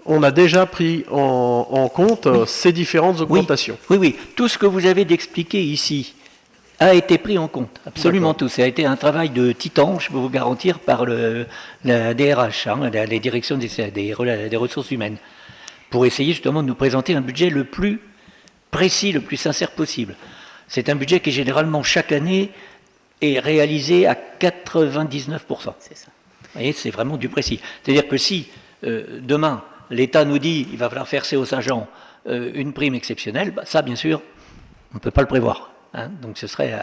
on a déjà pris en compte ces différentes augmentations. Oui. Tout ce que vous avez d'expliqué ici a été pris en compte, absolument tout. Ça a été un travail de titan, je peux vous garantir, par la DRH, les directions des ressources humaines, pour essayer justement de nous présenter un budget le plus précis, le plus sincère possible. C'est un budget qui généralement chaque année est réalisé à 99%. C'est ça. Vous voyez, c'est vraiment du précis. C'est-à-dire que si demain l'État nous dit qu'il va falloir verser aux agents une prime exceptionnelle, ça bien sûr, on ne peut pas le prévoir. Donc ce serait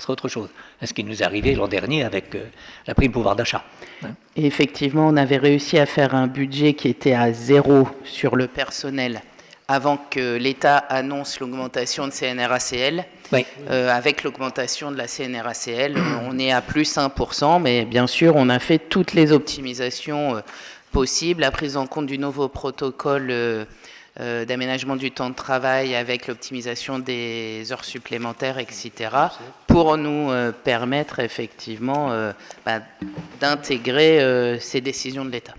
autre chose. C'est ce qui nous est arrivé l'an dernier avec la prime pouvoir d'achat. Et effectivement, on avait réussi à faire un budget qui était à 0 sur le personnel avant que l'État annonce l'augmentation de CNRACL. Oui. Avec l'augmentation de la CNRACL, on est à plus 1%, mais bien sûr, on a fait toutes les optimisations possibles, la prise en compte du nouveau protocole d'aménagement du temps de travail avec l'optimisation des heures supplémentaires, etc., pour nous permettre effectivement d'intégrer ces décisions de l'État.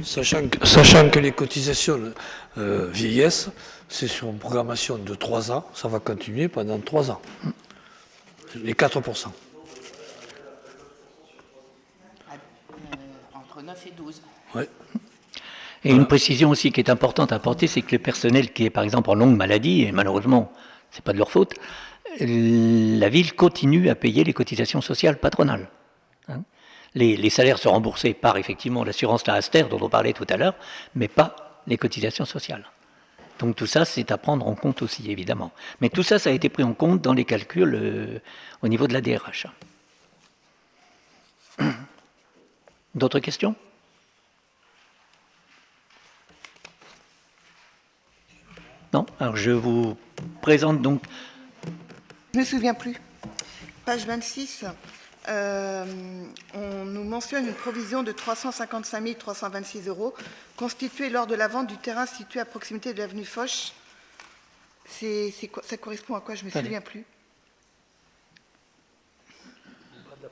Sachant que les cotisations vieillesse, c'est sur une programmation de 3 ans, ça va continuer pendant 3 ans. Les 4%. Entre 9 et 12. Ouais. Et une précision aussi qui est importante à apporter, c'est que le personnel qui est par exemple en longue maladie, et malheureusement, c'est pas de leur faute, la ville continue à payer les cotisations sociales patronales. Les salaires sont remboursés par effectivement l'assurance la Aster dont on parlait tout à l'heure, mais pas les cotisations sociales. Donc tout ça, c'est à prendre en compte aussi, évidemment. Mais tout ça, ça a été pris en compte dans les calculs au niveau de la DRH. D'autres questions ? Non ? Alors je vous présente donc... Je ne me souviens plus. Page 26, on nous mentionne une provision de 355 326 € constituée lors de la vente du terrain situé à proximité de l'avenue Foch. Ça correspond à quoi? Je ne me souviens plus.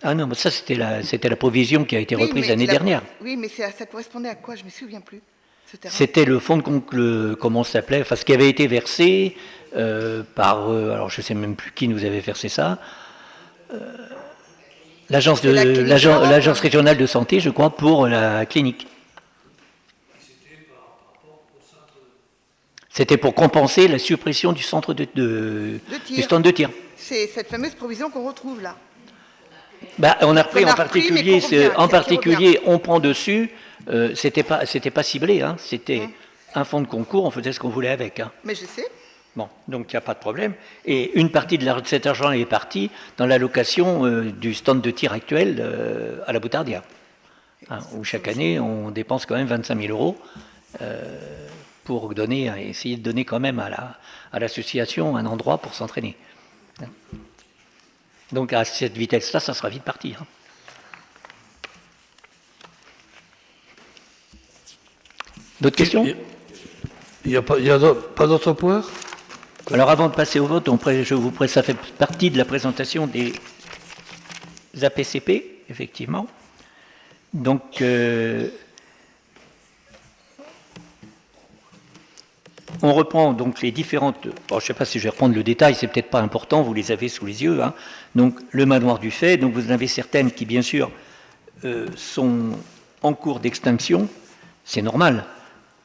Ah non, mais ça c'était la provision qui a été reprise l'année dernière. Oui, mais ça correspondait à quoi? Je ne me souviens plus. C'était le fonds de comment ça s'appelait, enfin ce qui avait été versé par, alors je ne sais même plus qui nous avait versé ça, l'agence régionale de santé, je crois, pour la clinique. C'était pour compenser la suppression du centre du stand de tir. C'est cette fameuse provision qu'on retrouve là. Bah, on a repris On a en repris, particulier, mais qu'on revient, on prend dessus. C'était pas ciblé, hein, c'était un fonds de concours, on faisait ce qu'on voulait avec. Hein. Mais je sais. Bon, donc il n'y a pas de problème. Et une partie de cet argent est partie dans l'allocation du stand de tir actuel à la Boutardière, hein, où chaque année on dépense quand même 25 000 euros pour essayer de donner quand même à l'association un endroit pour s'entraîner. Donc à cette vitesse-là, ça sera vite parti. Hein. D'autres questions ? Il n'y a pas d'autres points? Alors avant de passer au vote, ça fait partie de la présentation des APCP, effectivement. Donc, on reprend donc les différentes... Bon, je ne sais pas si je vais reprendre le détail, c'est peut-être pas important, vous les avez sous les yeux. Hein. Donc, le manoir du Fait, donc vous en avez certaines qui, bien sûr, sont en cours d'extinction. C'est normal.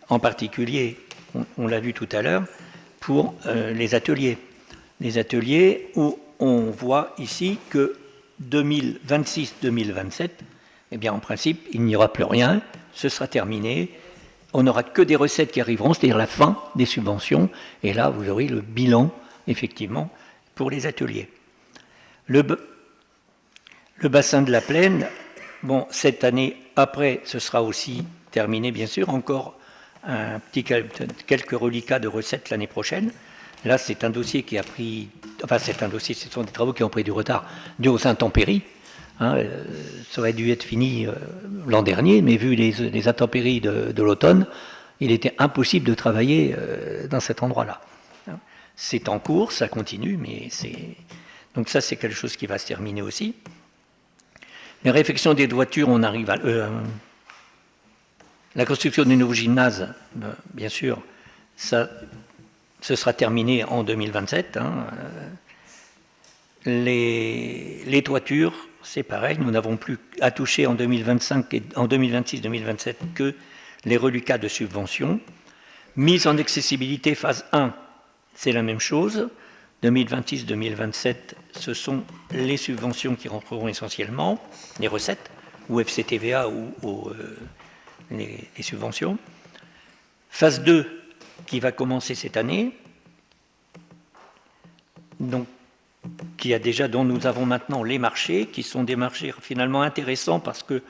En particulier, on l'a vu tout à l'heure, pour les ateliers. Les ateliers où on voit ici que 2026-2027, eh bien, en principe, il n'y aura plus rien, ce sera terminé. On n'aura que des recettes qui arriveront, c'est-à-dire la fin des subventions, et là, vous aurez le bilan, effectivement, pour les ateliers. Le bassin de la Plaine, bon, cette année, après, ce sera aussi terminé, bien sûr, encore quelques reliquats de recettes l'année prochaine. Là, c'est un dossier qui a pris... Enfin, ce sont des travaux qui ont pris du retard dû aux intempéries. Hein, ça aurait dû être fini l'an dernier, mais vu les intempéries de l'automne, il était impossible de travailler dans cet endroit-là. Hein, c'est en cours, ça continue, mais c'est... Donc ça, c'est quelque chose qui va se terminer aussi. Les réfections des toitures, on arrive à... La construction du nouveau gymnase, bien sûr, ça, ce sera terminé en 2027. Hein. Les toitures, c'est pareil, nous n'avons plus à toucher en 2025 et en 2026-2027 que les reliquats de subventions. Mise en accessibilité phase 1, c'est la même chose. 2026-2027, ce sont les subventions qui rentreront essentiellement, les recettes, ou FCTVA ou les subventions. Phase 2 qui va commencer cette année, donc dont nous avons maintenant les marchés, qui sont des marchés finalement intéressants parce que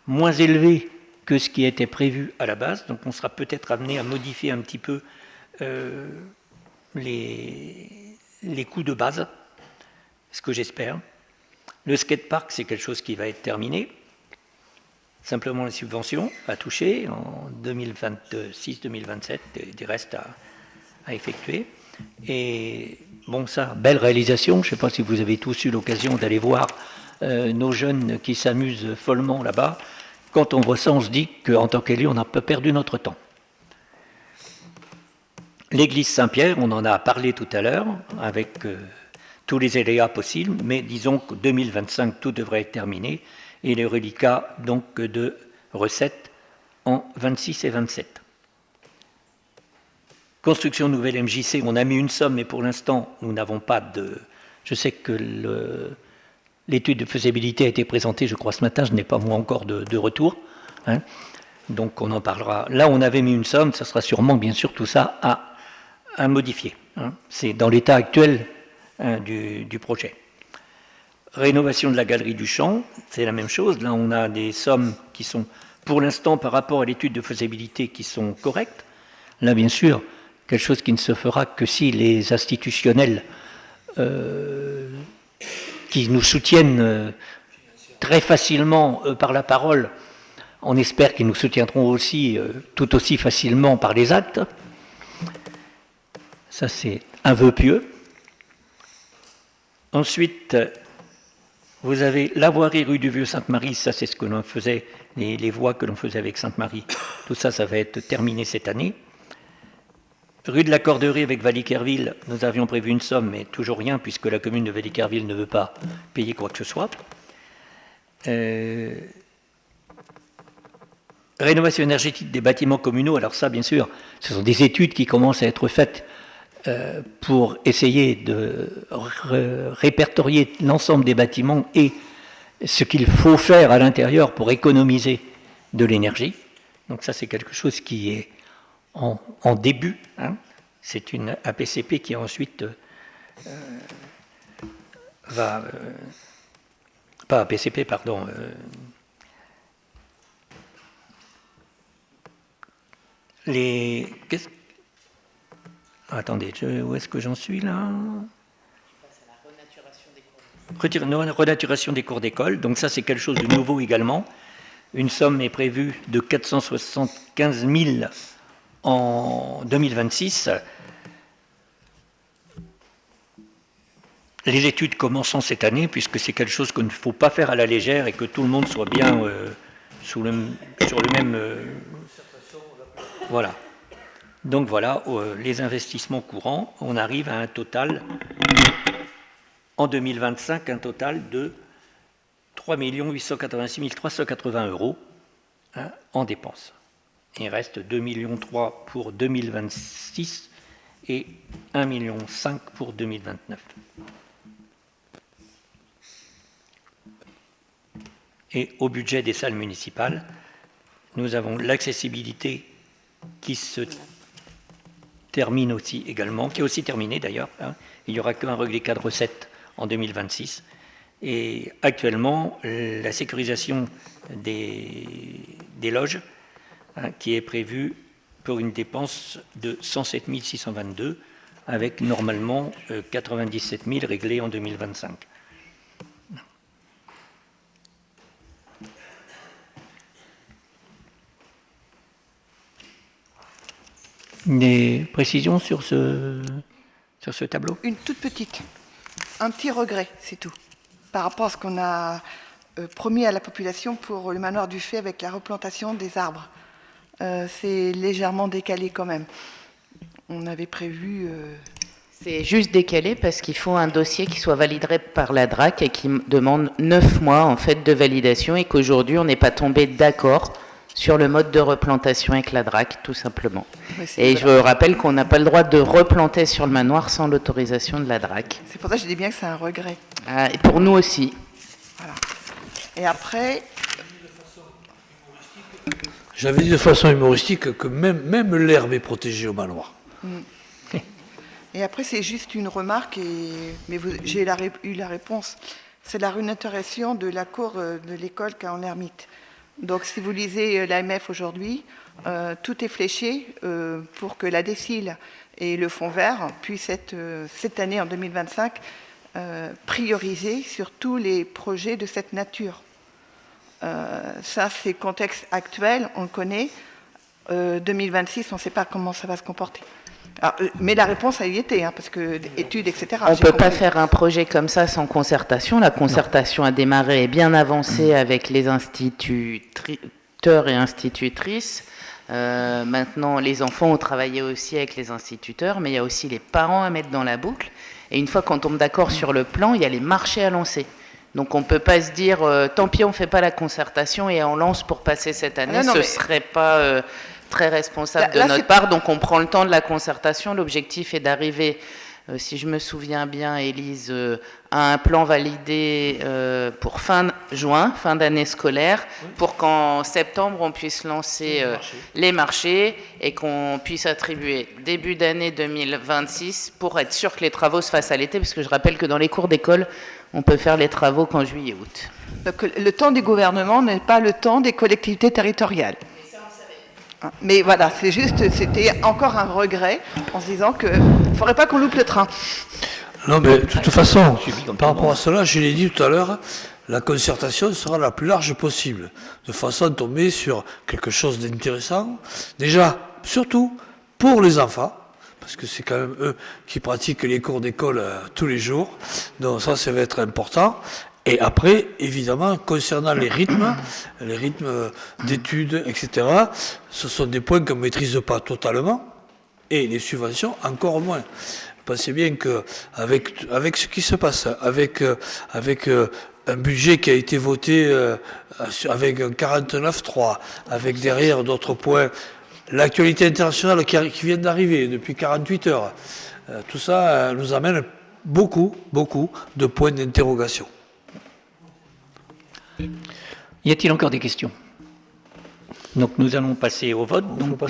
moins élevés que ce qui était prévu à la base, donc on sera peut-être amené à modifier un petit peu les coûts de base, ce que j'espère. Le skatepark, c'est quelque chose qui va être terminé. Simplement les subventions à toucher en 2026-2027, des restes à effectuer. Et bon, ça, belle réalisation. Je ne sais pas si vous avez tous eu l'occasion d'aller voir nos jeunes qui s'amusent follement là-bas. Quand on voit ça, on se dit qu'en tant qu'élu, on n'a pas perdu notre temps. L'église Saint-Pierre, on en a parlé tout à l'heure, avec tous les aléas possibles, mais disons que 2025, tout devrait être terminé. Et les reliquats donc de recettes en 26 et 27. Construction nouvelle MJC, on a mis une somme, mais pour l'instant, nous n'avons pas de... Je sais que l'étude de faisabilité a été présentée, je crois, ce matin, je n'ai pas moi encore de retour. Hein. Donc on en parlera. Là, on avait mis une somme, ça sera sûrement, bien sûr, tout ça à modifier. Hein. C'est dans l'état actuel du projet. Rénovation de la galerie du Champ, c'est la même chose. Là, on a des sommes qui sont, pour l'instant, par rapport à l'étude de faisabilité, qui sont correctes. Là, bien sûr, quelque chose qui ne se fera que si les institutionnels qui nous soutiennent très facilement par la parole, on espère qu'ils nous soutiendront aussi tout aussi facilement par les actes. Ça, c'est un vœu pieux. Ensuite, vous avez la voirie rue du Vieux-Sainte-Marie, ça c'est ce que l'on faisait, les voies que l'on faisait avec Sainte-Marie. Tout ça, ça va être terminé cette année. Rue de la Corderie avec Valiquerville, nous avions prévu une somme, mais toujours rien, puisque la commune de Valiquerville ne veut pas payer quoi que ce soit. rénovation énergétique des bâtiments communaux, alors ça, bien sûr, ce sont des études qui commencent à être faites pour essayer de répertorier l'ensemble des bâtiments et ce qu'il faut faire à l'intérieur pour économiser de l'énergie. Donc ça, c'est quelque chose qui est en début. Hein. C'est une APCP qui ensuite va... pas APCP, pardon. Attendez, où est-ce que j'en suis là? Renaturation des cours d'école. Donc ça, c'est quelque chose de nouveau également. Une somme est prévue de 475 000 en 2026. Les études commençant cette année, puisque c'est quelque chose qu'il ne faut pas faire à la légère et que tout le monde soit bien sur le même... Voilà. Donc voilà, les investissements courants, on arrive à un total, en 2025, un total de 3 886 380 € hein, en dépenses. Il reste 2,3 millions pour 2026 et 1,5 million pour 2029. Et au budget des salles municipales, nous avons l'accessibilité qui se termine aussi également, qui est aussi terminée d'ailleurs. Hein. Il n'y aura qu'un reliquat de recettes en 2026. Et actuellement, la sécurisation des loges, hein, qui est prévue pour une dépense de 107 622, avec normalement 97 000 réglés en 2025. Des précisions sur ce tableau? Une toute petite. Un petit regret, c'est tout. Par rapport à ce qu'on a promis à la population pour le manoir du Fay avec la replantation des arbres. C'est légèrement décalé quand même. On avait prévu... C'est juste décalé parce qu'il faut un dossier qui soit validé par la DRAC et qui demande 9 mois en fait, de validation et qu'aujourd'hui, on n'est pas tombé d'accord sur le mode de replantation avec la DRAC, tout simplement. Et je rappelle qu'on n'a pas le droit de replanter sur le manoir sans l'autorisation de la DRAC. C'est pour ça que je dis bien que c'est un regret. Et pour nous aussi. Voilà. Et après... J'avais dit de façon humoristique que même l'herbe est protégée au manoir. Et après, c'est juste une remarque, mais j'ai eu la réponse. C'est la renaturation de la cour de l'école qu'a en l'ermite. Donc, si vous lisez l'AMF aujourd'hui, tout est fléché pour que la DECIL et le Fonds vert puissent être, cette année, en 2025, priorisés sur tous les projets de cette nature. Ça, c'est le contexte actuel, on le connaît. 2026, on ne sait pas comment ça va se comporter. Alors, mais la réponse a y été, hein, parce que études, etc. On ne peut pas faire un projet comme ça sans concertation. La concertation a démarré et bien avancé avec les instituteurs et institutrices. Maintenant, les enfants ont travaillé aussi avec les instituteurs, mais il y a aussi les parents à mettre dans la boucle. Et une fois qu'on tombe d'accord sur le plan, il y a les marchés à lancer. Donc on ne peut pas se dire, tant pis, on ne fait pas la concertation et on lance pour passer cette année. Ce ne serait pas... très responsable de notre part, donc on prend le temps de la concertation. L'objectif est d'arriver, si je me souviens bien, Élise, à un plan validé pour fin juin, fin d'année scolaire, pour qu'en septembre, on puisse lancer les marchés et qu'on puisse attribuer début d'année 2026 pour être sûr que les travaux se fassent à l'été, parce que je rappelle que dans les cours d'école, on peut faire les travaux qu'en juillet-août. Donc le temps du gouvernement n'est pas le temps des collectivités territoriales. Mais voilà, c'était encore un regret en se disant qu'il ne faudrait pas qu'on loupe le train. Non, mais de toute façon, par rapport à cela, je l'ai dit tout à l'heure, la concertation sera la plus large possible, de façon à tomber sur quelque chose d'intéressant. Déjà, surtout pour les enfants, parce que c'est quand même eux qui pratiquent les cours d'école tous les jours. Donc ça va être important. Et après, évidemment, concernant les rythmes d'études, etc., ce sont des points qu'on ne maîtrise pas totalement, et les subventions encore moins. Pensez bien qu'avec ce qui se passe, avec un budget qui a été voté avec un 49.3, avec derrière d'autres points, l'actualité internationale qui vient d'arriver depuis 48 heures, tout ça nous amène beaucoup de points d'interrogation. Y a-t-il encore des questions? Donc nous allons passer au vote. Donc,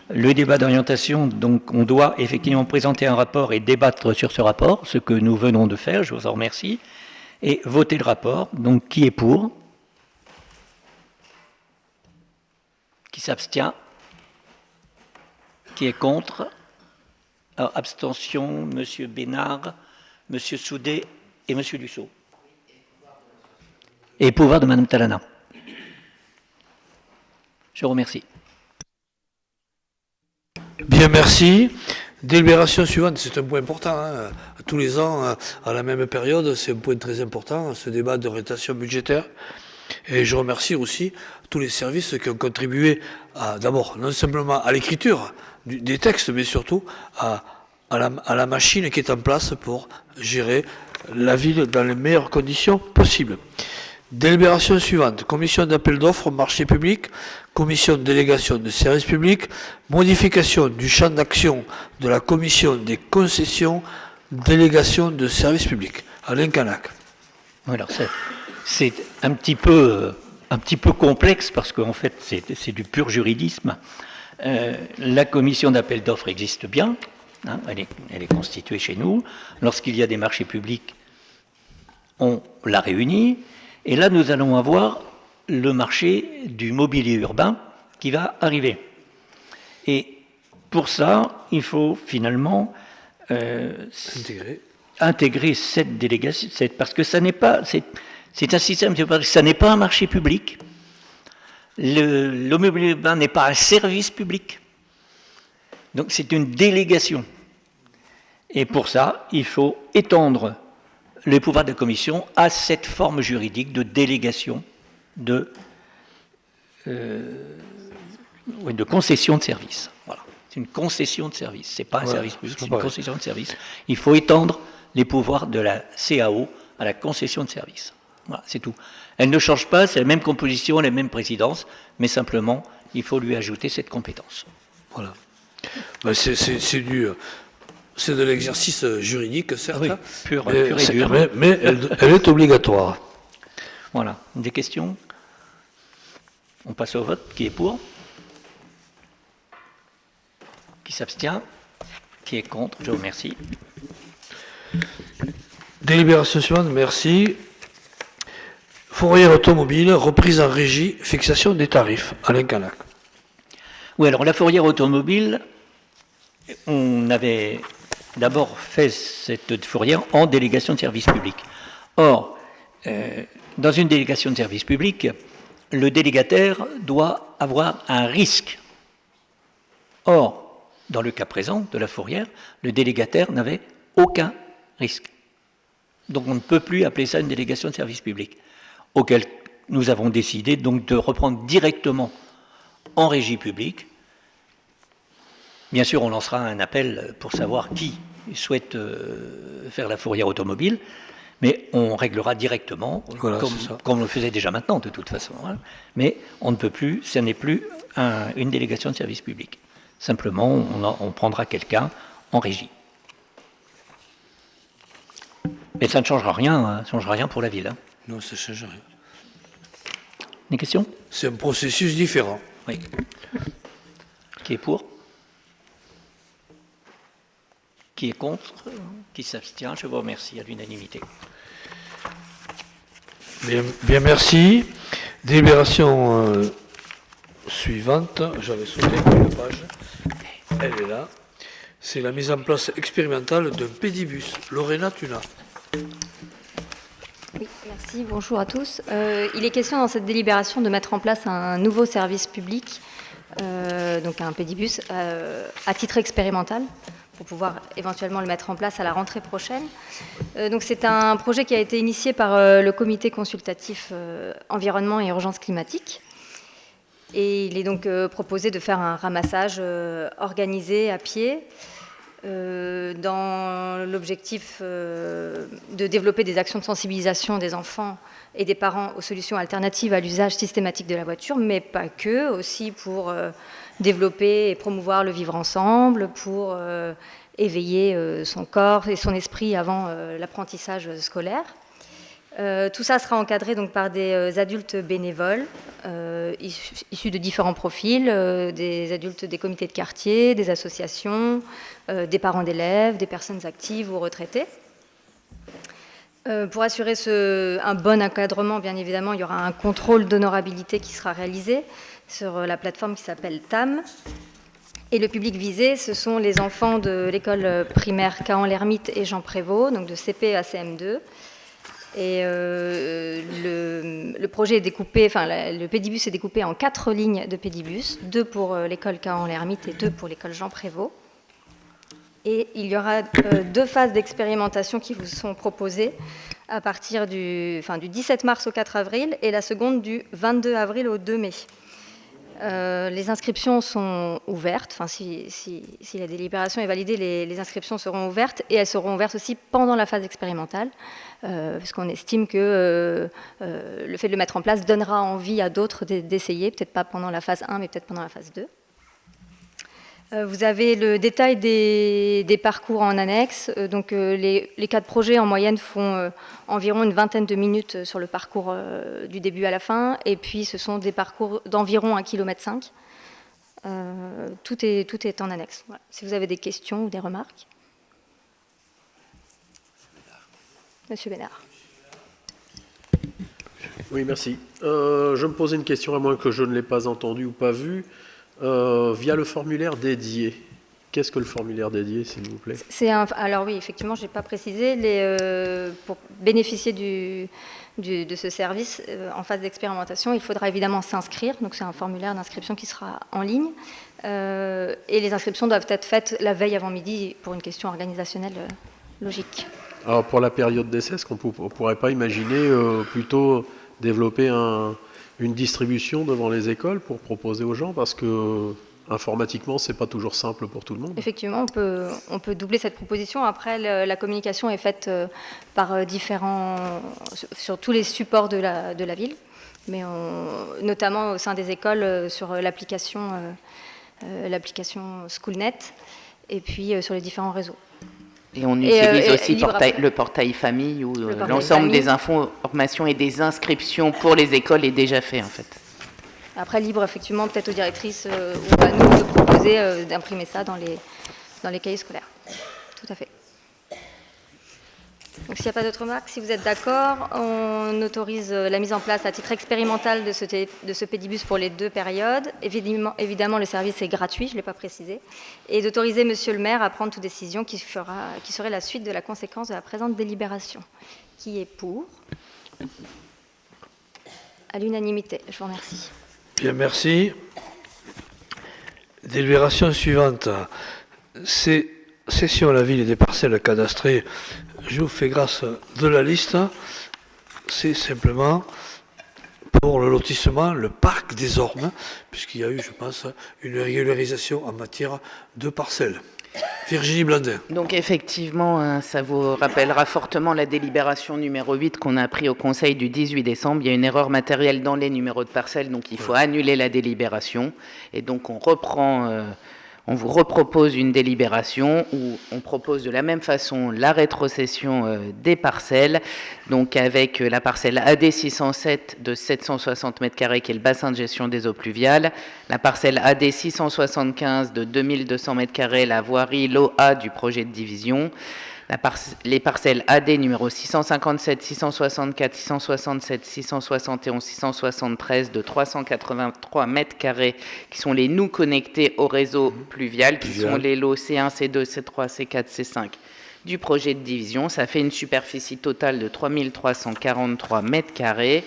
le débat d'orientation, donc on doit effectivement présenter un rapport et débattre sur ce rapport, ce que nous venons de faire, je vous en remercie, et voter le rapport. Donc qui est pour? Qui s'abstient? Qui est contre? Alors, abstention, M. Bénard, M. Soudet et M. Dussault. Et pouvoir de Mme Talana. Je vous remercie. Bien, merci. Délibération suivante, c'est un point important. Hein. Tous les ans, à la même période, c'est un point très important, ce débat d'orientation budgétaire. Et je remercie aussi tous les services qui ont contribué d'abord, non simplement à l'écriture des textes, mais surtout à la machine qui est en place pour gérer la ville dans les meilleures conditions possibles. Délibération suivante, commission d'appel d'offres, marché public, commission de délégation de services publics, modification du champ d'action de la commission des concessions, délégation de services publics. Alain Canac. Alors c'est un petit peu complexe parce qu'en fait c'est du pur juridisme. La commission d'appel d'offres existe bien, hein, elle est constituée chez nous. Lorsqu'il y a des marchés publics, on la réunit. Et là, nous allons avoir le marché du mobilier urbain qui va arriver. Et pour ça, il faut finalement intégrer cette délégation, parce que ça n'est pas, c'est un système, ça n'est pas un marché public. Le mobilier urbain n'est pas un service public. Donc c'est une délégation. Et pour ça, il faut étendre les pouvoirs de la Commission à cette forme juridique de délégation de concession de service. Voilà. C'est une concession de service. Ce n'est pas un service public, c'est une concession de service. Il faut étendre les pouvoirs de la CAO à la concession de service. Voilà, c'est tout. Elle ne change pas, c'est la même composition, les mêmes présidences, mais simplement, il faut lui ajouter cette compétence. Voilà. Ben c'est de l'exercice juridique, certes, oui, pur et dur. Mais elle est obligatoire. Voilà. Des questions? On passe au vote. Qui est pour? Qui s'abstient? Qui est contre? Je vous remercie. Délibération suivante, merci. Fourrière automobile, reprise en régie, fixation des tarifs. Alain Canac. Oui, alors la fourrière automobile, on avait d'abord fait cette fourrière en délégation de service public. Or, dans une délégation de service public, le délégataire doit avoir un risque. Or, dans le cas présent de la fourrière, le délégataire n'avait aucun risque. Donc on ne peut plus appeler ça une délégation de service public. Auquel nous avons décidé donc de reprendre directement en régie publique. Bien sûr, on lancera un appel pour savoir qui souhaite faire la fourrière automobile, mais on réglera directement, voilà, comme on le faisait déjà maintenant de toute façon. Hein. Mais on ne peut plus, ce n'est plus une délégation de service public. Simplement, on prendra quelqu'un en régie. Mais ça ne changera rien, pour la ville. Hein. Non, ça ne change rien. Des questions? C'est un processus différent. Oui. Qui est pour? Qui est contre? Qui s'abstient? Je vous remercie à l'unanimité. Bien, merci. Délibération suivante. J'avais sauté une page. Elle est là. C'est la mise en place expérimentale d'un pédibus. Lorena Tuna. Oui, merci. Bonjour à tous. Il est question dans cette délibération de mettre en place un nouveau service public, donc un pédibus, à titre expérimental, pour pouvoir éventuellement le mettre en place à la rentrée prochaine. Donc c'est un projet qui a été initié par le comité consultatif environnement et urgence climatique. Et il est donc proposé de faire un ramassage organisé à pied dans l'objectif de développer des actions de sensibilisation des enfants et des parents aux solutions alternatives à l'usage systématique de la voiture, mais pas que, aussi pour développer et promouvoir le vivre ensemble, pour éveiller son corps et son esprit avant l'apprentissage scolaire. Tout ça sera encadré donc par des adultes bénévoles issus de différents profils, des adultes des comités de quartier, des associations, des parents d'élèves, des personnes actives ou retraitées. Pour assurer un bon encadrement, bien évidemment, il y aura un contrôle d'honorabilité qui sera réalisé sur la plateforme qui s'appelle TAM. Et le public visé, ce sont les enfants de l'école primaire Caen-l'Ermite et Jean Prévost, donc de CP à CM2. Et le projet est découpé, enfin le pédibus est découpé en 4 lignes de pédibus, 2 pour l'école Caen-l'Ermite et 2 pour l'école Jean Prévost. Et il y aura 2 phases d'expérimentation qui vous sont proposées à partir du 17 mars au 4 avril et la seconde du 22 avril au 2 mai. Les inscriptions sont ouvertes, enfin, si la délibération est validée, les inscriptions seront ouvertes et elles seront ouvertes aussi pendant la phase expérimentale, parce qu'on estime que le fait de le mettre en place donnera envie à d'autres d'essayer, peut-être pas pendant la phase 1, mais peut-être pendant la phase 2. Vous avez le détail des parcours en annexe. Donc, les 4 projets en moyenne font environ une vingtaine de minutes sur le parcours du début à la fin. Et puis, ce sont des parcours d'environ 1,5 km. Tout est en annexe. Voilà. Si vous avez des questions ou des remarques. Monsieur Bénard. Oui, merci. Je me posais une question, à moins que je ne l'ai pas entendue ou pas vue. Via le formulaire dédié. Qu'est-ce que le formulaire dédié, s'il vous plaît? Alors oui, effectivement, je n'ai pas précisé. Pour bénéficier de ce service en phase d'expérimentation, il faudra évidemment s'inscrire. Donc c'est un formulaire d'inscription qui sera en ligne. Et les inscriptions doivent être faites la veille avant midi pour une question organisationnelle logique. Alors pour la période d'essai, est-ce qu'on ne pourrait pas imaginer plutôt développer une distribution devant les écoles pour proposer aux gens, parce que informatiquement, c'est pas toujours simple pour tout le monde. Effectivement, on peut doubler cette proposition. Après, la communication est faite par sur tous les supports de la ville, mais notamment au sein des écoles sur l'application Schoolnet, et puis sur les différents réseaux. Et on utilise aussi le portail famille où l'ensemble des informations et des inscriptions pour les écoles est déjà fait en fait. Après, libre effectivement peut-être aux directrices ou à nous de proposer d'imprimer ça dans les cahiers scolaires. Tout à fait. Donc s'il n'y a pas d'autres remarques, si vous êtes d'accord, on autorise la mise en place à titre expérimental de ce pédibus pour les 2 périodes. Évidemment, le service est gratuit, je ne l'ai pas précisé. Et d'autoriser Monsieur le maire à prendre toute décision qui serait la suite de la conséquence de la présente délibération. Qui est pour? À l'unanimité, je vous remercie. Bien, merci. Délibération suivante. C'est cession à la ville des parcelles cadastrées. Je vous fais grâce de la liste. C'est simplement pour le lotissement, le parc des Ormes, puisqu'il y a eu, je pense, une régularisation en matière de parcelles. Virginie Blandin. Donc effectivement, ça vous rappellera fortement la délibération numéro 8 qu'on a pris au Conseil du 18 décembre. Il y a une erreur matérielle dans les numéros de parcelles, donc il faut annuler la délibération. Et donc on vous repropose une délibération où on propose de la même façon la rétrocession des parcelles, donc avec la parcelle AD 607 de 760 m² qui est le bassin de gestion des eaux pluviales, la parcelle AD 675 de 2200 m², la voirie LOA du projet de division, les parcelles AD numéro 657, 664, 667, 671, 673 de 383 m² qui sont les nous connectés au réseau pluvial, qui sont les lots C1, C2, C3, C4, C5 du projet de division. Ça fait une superficie totale de 3343 m².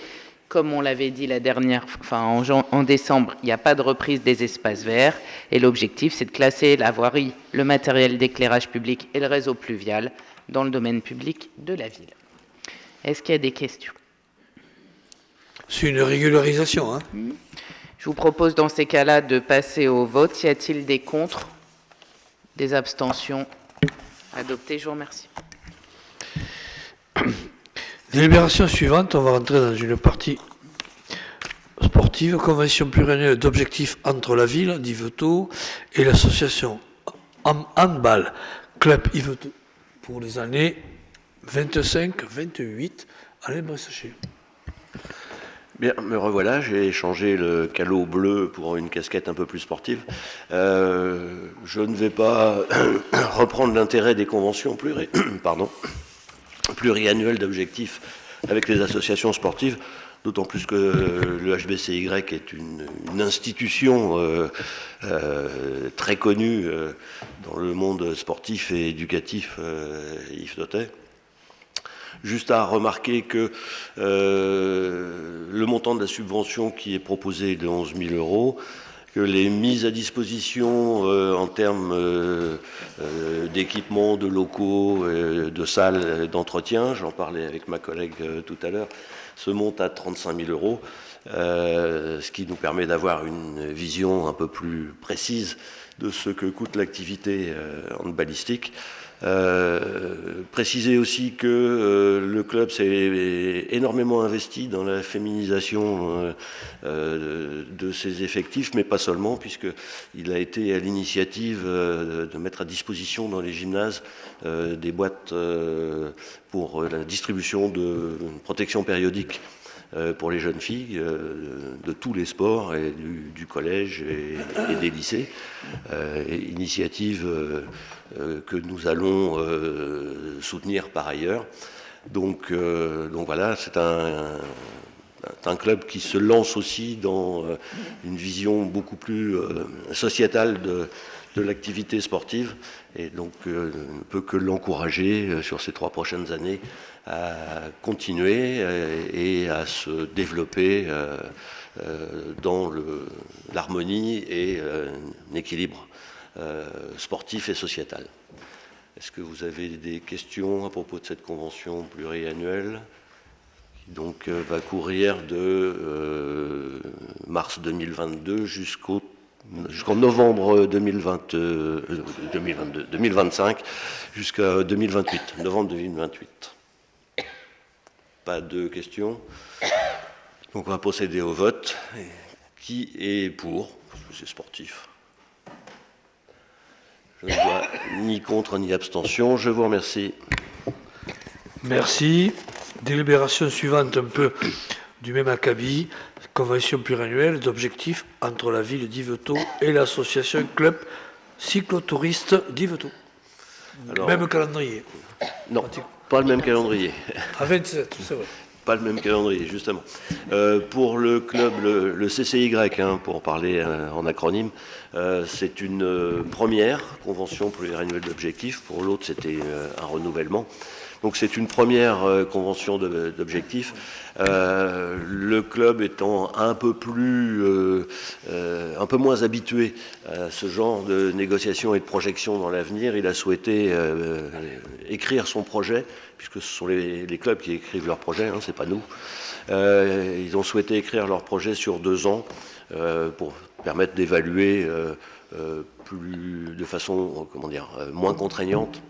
Comme on l'avait dit en décembre, il n'y a pas de reprise des espaces verts. Et l'objectif, c'est de classer la voirie, le matériel d'éclairage public et le réseau pluvial dans le domaine public de la ville. Est-ce qu'il y a des questions? C'est une régularisation, hein? Je vous propose dans ces cas-là de passer au vote. Y a-t-il des contre? Des abstentions? Adopté, je vous remercie. Délibération suivante, on va rentrer dans une partie sportive, convention pluriannuelle d'objectifs entre la ville d'Yvetot et l'association handball club Yvetot pour les années 25-28. Alain Bressacher. Bien, me revoilà, j'ai changé le calot bleu pour une casquette un peu plus sportive. Je ne vais pas reprendre l'intérêt des conventions pluriannuelles d'objectifs avec les associations sportives, d'autant plus que le HBCY est une institution très connue dans le monde sportif et éducatif yvetotais. Juste à remarquer que le montant de la subvention qui est proposé est de 11 000 €, que les mises à disposition en termes d'équipements, de locaux, de salles d'entretien, j'en parlais avec ma collègue tout à l'heure, se montent à 35 000 €, ce qui nous permet d'avoir une vision un peu plus précise de ce que coûte l'activité handballistique. Préciser aussi que le club s'est énormément investi dans la féminisation de ses effectifs, mais pas seulement, puisqu'il a été à l'initiative de mettre à disposition dans les gymnases des boîtes pour la distribution de protection périodique pour les jeunes filles de tous les sports, et du collège et des lycées. Initiative que nous allons soutenir par ailleurs. Donc voilà, c'est un club qui se lance aussi dans une vision beaucoup plus sociétale de l'activité sportive, et donc ne peut que l'encourager sur ces 3 prochaines années à continuer et à se développer dans l'harmonie et l'équilibre sportif et sociétal. Est-ce que vous avez des questions à propos de cette convention pluriannuelle qui donc va courir de mars 2022 jusqu'en novembre 2025 jusqu'à 2028, novembre 2028. Pas de questions. Donc on va procéder au vote. Qui est pour? Parce que c'est sportif. Je ne vois ni contre ni abstention. Je vous remercie. Merci. Délibération suivante, un peu du même acabit. Convention pluriannuelle d'objectifs entre la ville d'Yvetot et l'association club cyclotouristes d'Yvetot. Même calendrier. Non, pas le même calendrier. À 27, c'est vrai. Pas le même calendrier, justement. Pour le club, le CCY, pour parler en acronyme, c'est une première convention pluriannuelle d'objectifs. Pour l'autre, c'était un renouvellement. Donc c'est une première convention d'objectifs. Le club étant un peu moins habitué à ce genre de négociation et de projection dans l'avenir, il a souhaité écrire son projet, puisque ce sont les clubs qui écrivent leur projet, c'est pas nous. Ils ont souhaité écrire leur projet sur 2 ans pour permettre d'évaluer de façon moins contraignante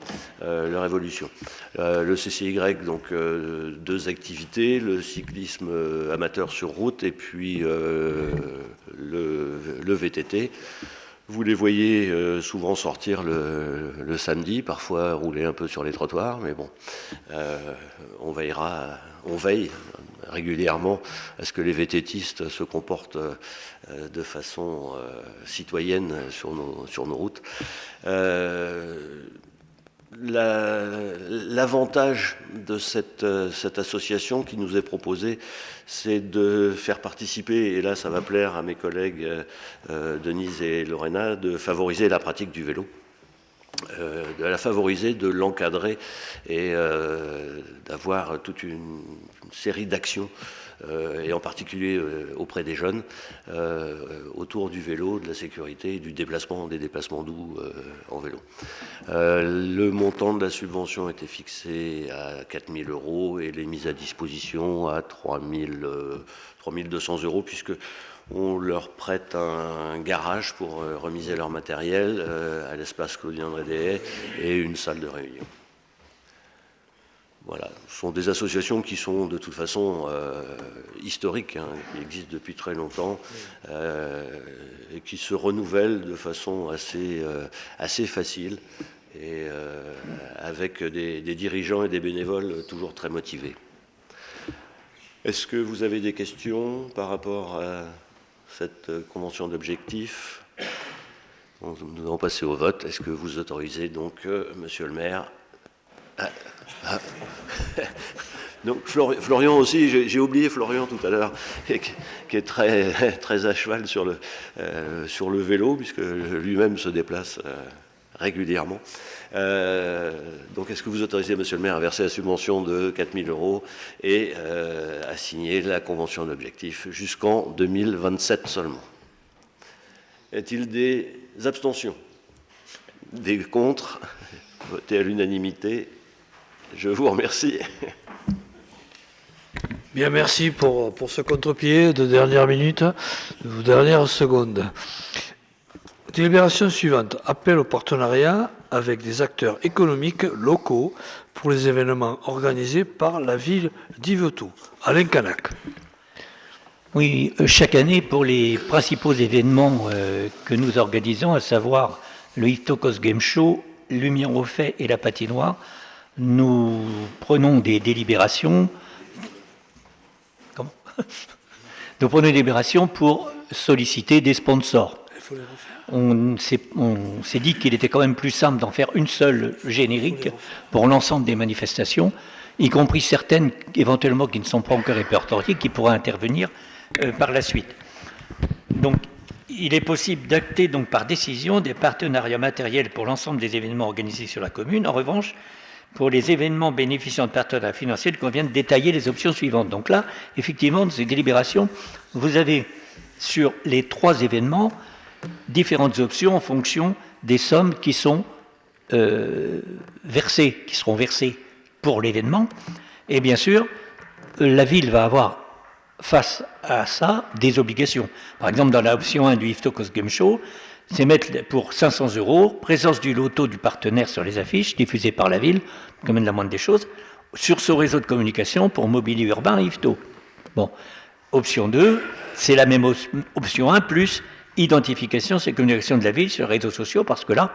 leur évolution. Le CCY, donc 2 activités, le cyclisme amateur sur route et puis le VTT. Vous les voyez souvent sortir le samedi, parfois rouler un peu sur les trottoirs, mais bon, on veille régulièrement à ce que les VTTistes se comportent de façon citoyenne sur nos routes. L'avantage de cette association qui nous est proposée, c'est de faire participer, et là ça va plaire à mes collègues Denise et Lorena, de favoriser la pratique du vélo, de la favoriser, de l'encadrer et d'avoir toute une série d'actions, et en particulier auprès des jeunes, autour du vélo, de la sécurité et des déplacements doux en vélo. Le montant de la subvention était fixé à 4 000 € et les mises à disposition à 3 200 €, puisque on leur prête un garage pour remiser leur matériel à l'espace Claudien André-Deshaies et une salle de réunion. Voilà, ce sont des associations qui sont de toute façon historiques, hein, qui existent depuis très longtemps et qui se renouvellent de façon assez facile et avec des dirigeants et des bénévoles toujours très motivés. Est-ce que vous avez des questions par rapport à cette convention d'objectifs? Nous allons passer au vote. Est-ce que vous autorisez donc, monsieur le maire, donc Florian aussi, j'ai oublié Florian tout à l'heure, qui est très à cheval sur le vélo, puisque lui-même se déplace régulièrement. Donc est-ce que vous autorisez, monsieur le maire, à verser la subvention de 4 000 € et à signer la convention d'objectifs jusqu'en 2027 seulement? Y a-t-il des abstentions? Des contre? Voté à l'unanimité. Je vous remercie. Bien, merci pour ce contre-pied de dernière minute, de dernière seconde. Délibération suivante. Appel au partenariat avec des acteurs économiques locaux pour les événements organisés par la ville d'Yvetot. Alain Canac. Oui, chaque année, pour les principaux événements que nous organisons, à savoir le Yvetot Coast Game Show, Lumière au fait et la patinoire, nous prenons des délibérations. Comment? Nous prenons des délibérations pour solliciter des sponsors. On s'est dit qu'il était quand même plus simple d'en faire une seule générique pour l'ensemble des manifestations, y compris certaines éventuellement qui ne sont pas encore répertoriées, qui pourraient intervenir par la suite. Donc, il est possible d'acter donc par décision des partenariats matériels pour l'ensemble des événements organisés sur la commune. En revanche, pour les événements bénéficiant de partenariats financiers, il convient de détailler les options suivantes. Donc là, effectivement, dans ces délibérations, vous avez sur les 3 événements différentes options en fonction des sommes qui sont versées, qui seront versées pour l'événement. Et bien sûr, la ville va avoir face à ça des obligations. Par exemple, dans l'option 1 du Yvetot Coast Game Show, c'est mettre pour 500 € présence du loto du partenaire sur les affiches diffusées par la ville, quand même la moindre des choses, sur ce réseau de communication pour mobilier urbain Yvetot. Bon, option 2, c'est la même option 1 plus identification et communication de la ville sur les réseaux sociaux, parce que là,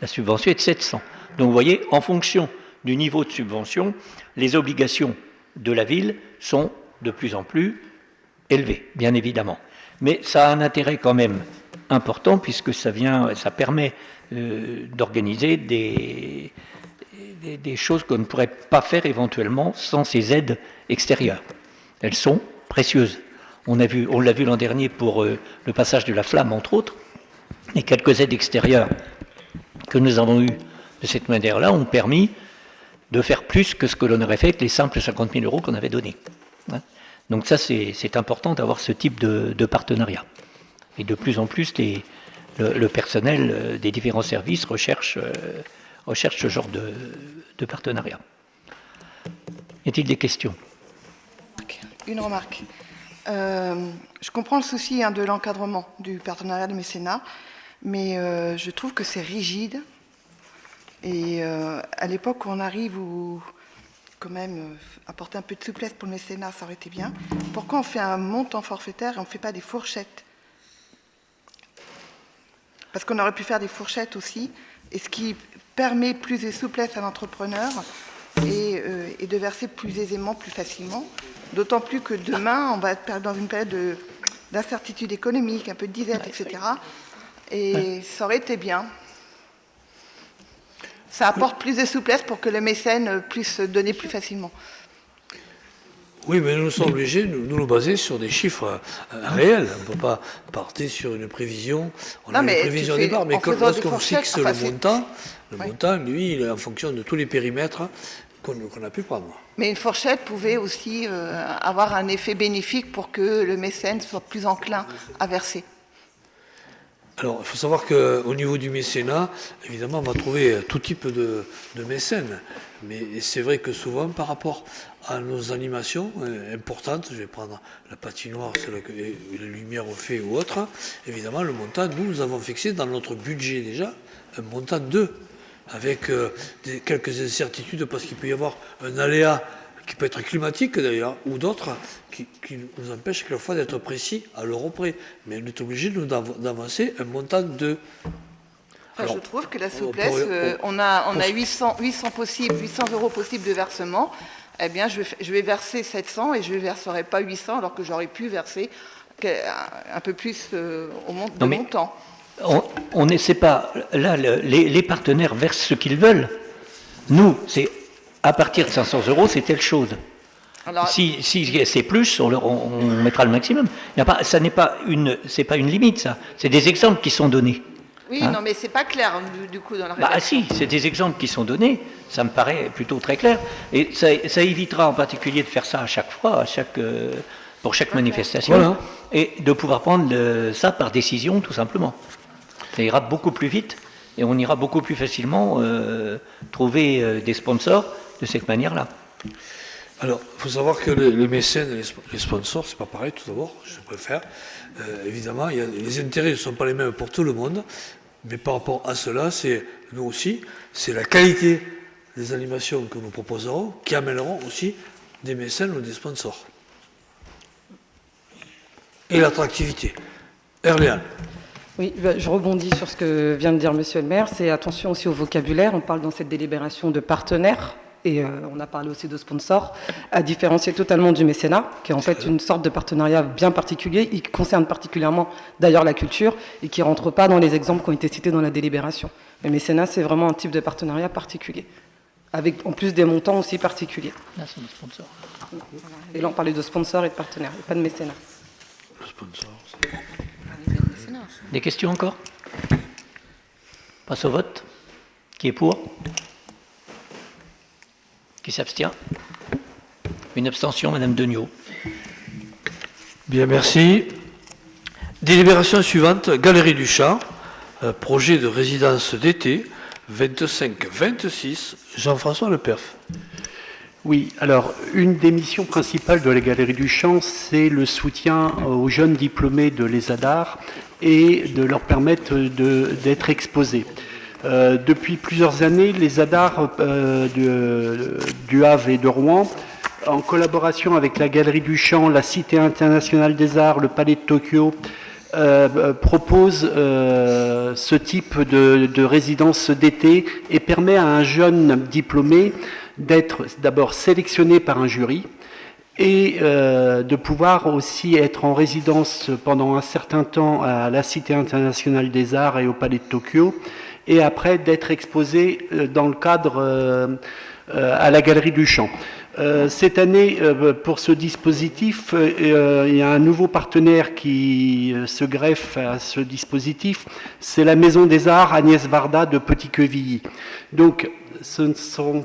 la subvention est de 700. Donc vous voyez, en fonction du niveau de subvention, les obligations de la ville sont de plus en plus élevées, bien évidemment. Mais ça a un intérêt quand même important, puisque ça permet d'organiser des choses qu'on ne pourrait pas faire éventuellement sans ces aides extérieures. Elles sont précieuses. On l'a vu l'an dernier pour le passage de la flamme, entre autres, et quelques aides extérieures que nous avons eues de cette manière-là ont permis de faire plus que ce que l'on aurait fait avec les simples 50 000 € qu'on avait donnés. Donc ça, c'est important d'avoir ce type de partenariat. Et de plus en plus, le personnel des différents services recherche ce genre de partenariat. Y a-t-il des questions? Une remarque. Je comprends le souci de l'encadrement du partenariat de mécénat, mais je trouve que c'est rigide. Et à l'époque où on arrive, où quand même apporter un peu de souplesse pour le mécénat, ça aurait été bien. Pourquoi on fait un montant forfaitaire et on ne fait pas des fourchettes? Parce qu'on aurait pu faire des fourchettes aussi, et ce qui permet plus de souplesse à l'entrepreneur et de verser plus aisément, plus facilement. D'autant plus que demain, on va être dans une période d'incertitude économique, un peu de disette, etc. Et ça aurait été bien. Ça apporte plus de souplesse pour que le mécène puisse donner plus facilement. Oui, mais nous sommes obligés de nous baser sur des chiffres réels. On ne peut pas partir sur une prévision. On a une prévision au départ, mais lorsqu'on fixe le montant, lui, il est en fonction de tous les périmètres qu'on a pu prendre. Mais une fourchette pouvait aussi avoir un effet bénéfique pour que le mécène soit plus enclin à verser. Alors, il faut savoir qu'au niveau du mécénat, évidemment, on va trouver tout type de mécènes. Mais c'est vrai que souvent, par rapport à nos animations importantes, je vais prendre la patinoire, celle que les lumières ont fait ou autre, évidemment, le montant, nous avons fixé dans notre budget déjà un montant 2, avec quelques incertitudes, parce qu'il peut y avoir un aléa qui peut être climatique d'ailleurs, ou d'autres qui nous empêchent quelquefois d'être précis à l'euro près. Mais on est obligé d'avancer un montant de... Enfin, je trouve que la souplesse, on a 800 euros possibles de versement. Eh bien, je vais verser 700 et je ne verserai pas 800 alors que j'aurais pu verser un peu plus de montant. On n'essaie pas... Là, les partenaires versent ce qu'ils veulent. Nous, c'est à partir de 500 euros, c'est telle chose. Alors, si c'est plus, on mettra le maximum. Ça n'est pas c'est pas une limite, ça. C'est des exemples qui sont donnés. Oui, non, mais c'est pas clair du coup dans la rédaction. Si, c'est des exemples qui sont donnés. Ça me paraît plutôt très clair. Et ça évitera en particulier de faire ça à chaque fois, pour chaque manifestation, voilà. Et de pouvoir prendre ça par décision, tout simplement. Ça ira beaucoup plus vite et on ira beaucoup plus facilement trouver des sponsors de cette manière-là. Alors, il faut savoir que les mécènes et les sponsors, c'est pas pareil tout d'abord, je préfère. Évidemment, les intérêts ne sont pas les mêmes pour tout le monde, mais par rapport à cela, nous aussi, c'est la qualité des animations que nous proposerons qui amèneront aussi des mécènes ou des sponsors. Et l'attractivité. Erléane. Oui, je rebondis sur ce que vient de dire Monsieur le maire. C'est attention aussi au vocabulaire. On parle dans cette délibération de partenaires. Et on a parlé aussi de sponsors, à différencier totalement du mécénat, qui est en fait une sorte de partenariat bien particulier, qui concerne particulièrement d'ailleurs la culture, et qui ne rentre pas dans les exemples qui ont été cités dans la délibération. Le mécénat, c'est vraiment un type de partenariat particulier, avec en plus des montants aussi particuliers. Là, c'est des sponsors. Et là, on parlait de sponsors et de partenaires, et pas de mécénat. Le sponsor, Des questions encore? Passe au vote. Qui est pour? Qui s'abstient? Une abstention, Madame Degnaud. Bien, merci. Délibération suivante, Galerie du Chat, projet de résidence d'été, 25-26, Jean-François Leperf. Oui, alors, une des missions principales de la Galerie du Champ, c'est le soutien aux jeunes diplômés de l'ESADAR et de leur permettre d'être exposés. Depuis plusieurs années, les ADAR du Havre et de Rouen, en collaboration avec la Galerie du Champ, la Cité internationale des arts, le Palais de Tokyo, proposent ce type de résidence d'été et permet à un jeune diplômé d'être d'abord sélectionné par un jury et de pouvoir aussi être en résidence pendant un certain temps à la Cité internationale des arts et au Palais de Tokyo, et après d'être exposé dans le cadre à la Galerie du Champ. Cette année, pour ce dispositif, il y a un nouveau partenaire qui se greffe à ce dispositif, c'est la Maison des Arts Agnès Varda de Petit-Quevilly. Donc, ça ne sera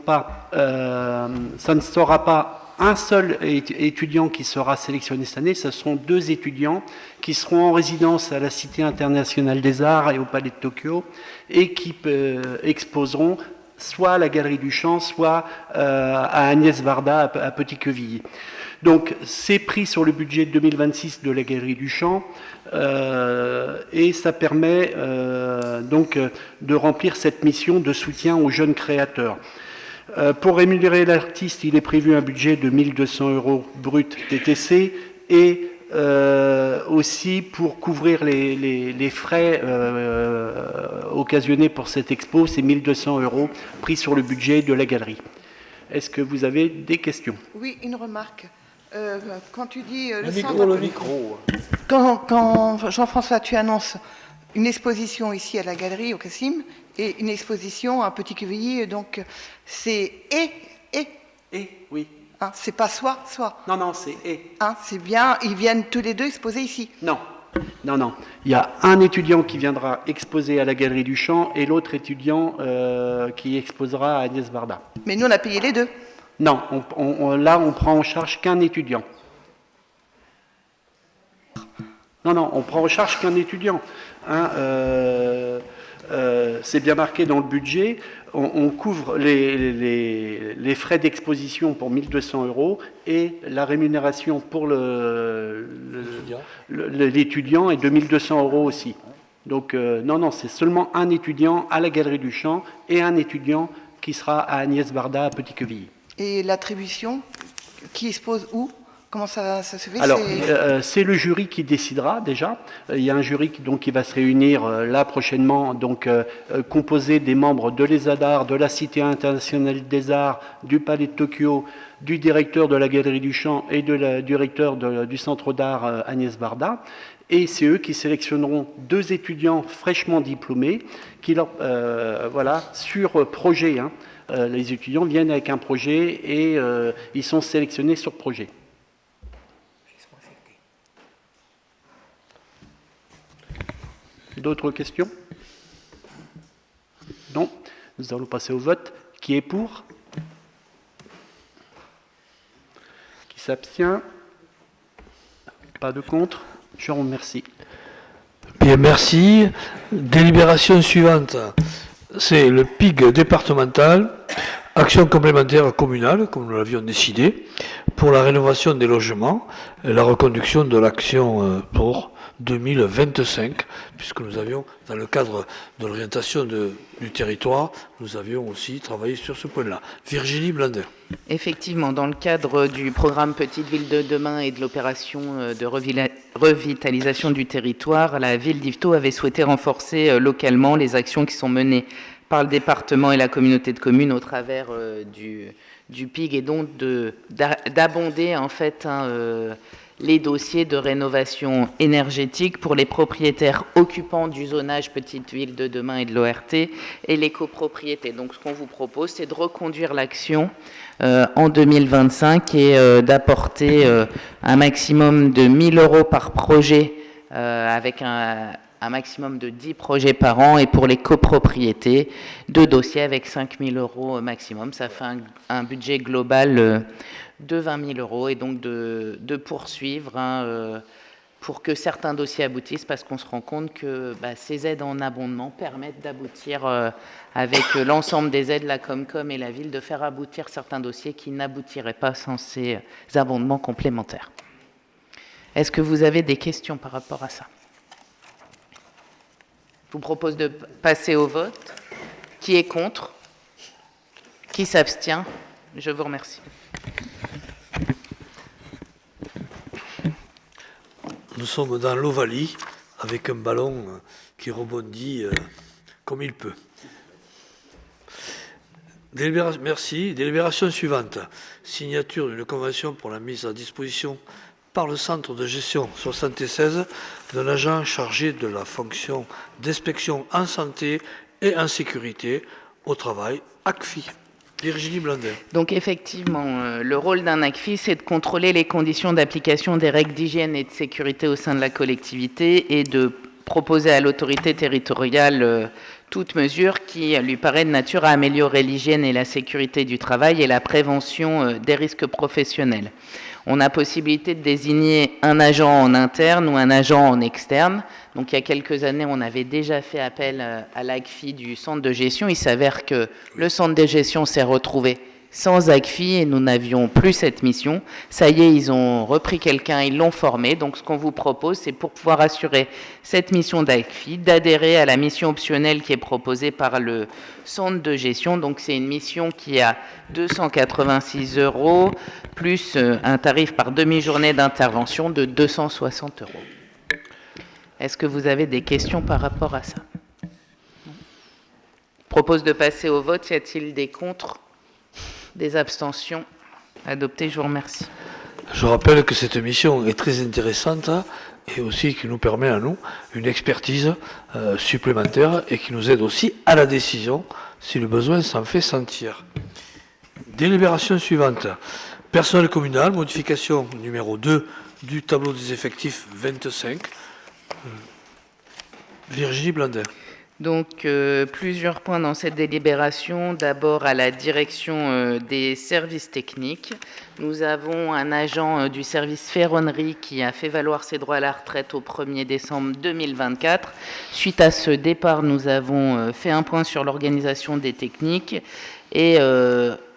pas un seul étudiant qui sera sélectionné cette année, ce seront 2 étudiants qui seront en résidence à la Cité internationale des arts et au Palais de Tokyo et qui exposeront soit à la Galerie du Champ, soit à Agnès Varda à Petit-Quevilly. Donc c'est pris sur le budget 2026 de la Galerie du Champ et ça permet donc de remplir cette mission de soutien aux jeunes créateurs. Pour rémunérer l'artiste, il est prévu un budget de 1 200 € brut TTC et aussi pour couvrir les frais occasionnés pour cette expo, c'est 1 200 € pris sur le budget de la galerie. Est-ce que vous avez des questions? Oui, une remarque. Quand tu dis... le micro. Quand Jean-François, tu annonces une exposition ici à la galerie, au Cassim, et une exposition à Petit-Quevilly, donc c'est oui. Hein, c'est pas soit. Non, non, c'est Hein, c'est bien, ils viennent tous les deux exposer ici. Non. Il y a un étudiant qui viendra exposer à la Galerie du Champ et l'autre étudiant qui exposera à Agnès Varda. Mais nous, on a payé les deux. Non, là, on prend en charge qu'un étudiant. Non, on prend en charge qu'un étudiant. Hein, c'est bien marqué dans le budget. On couvre les frais d'exposition pour 1 200 € et la rémunération pour l'étudiant est de 1 200 € aussi. Donc non, c'est seulement un étudiant à la Galerie du Champ et un étudiant qui sera à Agnès Barda à Petit-Quevilly. Et l'attribution, qui expose où? Comment ça se fait? Alors, c'est le jury qui décidera déjà. Il y a un jury qui va se réunir là prochainement, composé des membres de l'ESADAR, de la Cité internationale des arts, du Palais de Tokyo, du directeur de la Galerie du Champ et du directeur du Centre d'art Agnès Barda. Et c'est eux qui sélectionneront 2 étudiants fraîchement diplômés sur projet. Hein. Les étudiants viennent avec un projet et ils sont sélectionnés sur projet. D'autres questions? Non. Nous allons passer au vote. Qui est pour? Qui s'abstient? Pas de contre? Je vous remercie. Bien, merci. Délibération suivante, c'est le PIG départemental, action complémentaire communale, comme nous l'avions décidé, pour la rénovation des logements et la reconduction de l'action pour 2025, puisque nous avions, dans le cadre de l'orientation du territoire, nous avions aussi travaillé sur ce point-là. Virginie Blander. Effectivement, dans le cadre du programme Petite Ville de demain et de l'opération de revitalisation du territoire, la ville d'Yvetot avait souhaité renforcer localement les actions qui sont menées par le département et la communauté de communes au travers du PIG, et donc d'abonder en fait les dossiers de rénovation énergétique pour les propriétaires occupants du zonage Petite Ville de demain et de l'ORT et les copropriétés. Donc ce qu'on vous propose, c'est de reconduire l'action en 2025 et d'apporter un maximum de 1 000 € par projet avec un maximum de 10 projets par an, et pour les copropriétés, 2 dossiers avec 5 000 € maximum. Ça fait un budget global de 20 000 € et donc de poursuivre pour que certains dossiers aboutissent, parce qu'on se rend compte que ces aides en abondement permettent d'aboutir avec l'ensemble des aides, la Comcom et la ville, de faire aboutir certains dossiers qui n'aboutiraient pas sans ces abondements complémentaires. Est-ce que vous avez des questions par rapport à ça? Je vous propose de passer au vote. Qui est contre? Qui s'abstient? Je vous remercie. Nous sommes dans l'Ovalie, avec un ballon qui rebondit comme il peut. Merci. Délibération suivante. Signature d'une convention pour la mise à disposition par le centre de gestion 76 d'un agent chargé de la fonction d'inspection en santé et en sécurité au travail, ACFI. Virginie Blander. Donc effectivement, le rôle d'un ACFI, c'est de contrôler les conditions d'application des règles d'hygiène et de sécurité au sein de la collectivité et de proposer à l'autorité territoriale toute mesure qui lui paraît de nature à améliorer l'hygiène et la sécurité du travail et la prévention des risques professionnels. On a possibilité de désigner un agent en interne ou un agent en externe. Donc il y a quelques années, on avait déjà fait appel à l'ACFI du centre de gestion. Il s'avère que le centre de gestion s'est retrouvé sans ACFI et nous n'avions plus cette mission. Ça y est, ils ont repris quelqu'un, ils l'ont formé. Donc ce qu'on vous propose, c'est pour pouvoir assurer cette mission d'ACFI, d'adhérer à la mission optionnelle qui est proposée par le centre de gestion. Donc c'est une mission qui a 286 € plus un tarif par demi-journée d'intervention de 260 €. Est-ce que vous avez des questions par rapport à ça? Je propose de passer au vote. Y a-t-il des contre? Des abstentions? Adopté, je vous remercie. Je rappelle que cette mission est très intéressante et aussi qui nous permet à nous une expertise supplémentaire et qui nous aide aussi à la décision si le besoin s'en fait sentir. Délibération suivante. Personnel communal, modification numéro 2 du tableau des effectifs 25. Virginie Blander. Donc, plusieurs points dans cette délibération. D'abord, à la direction des services techniques. Nous avons un agent du service ferronnerie qui a fait valoir ses droits à la retraite au 1er décembre 2024. Suite à ce départ, nous avons fait un point sur l'organisation des techniques et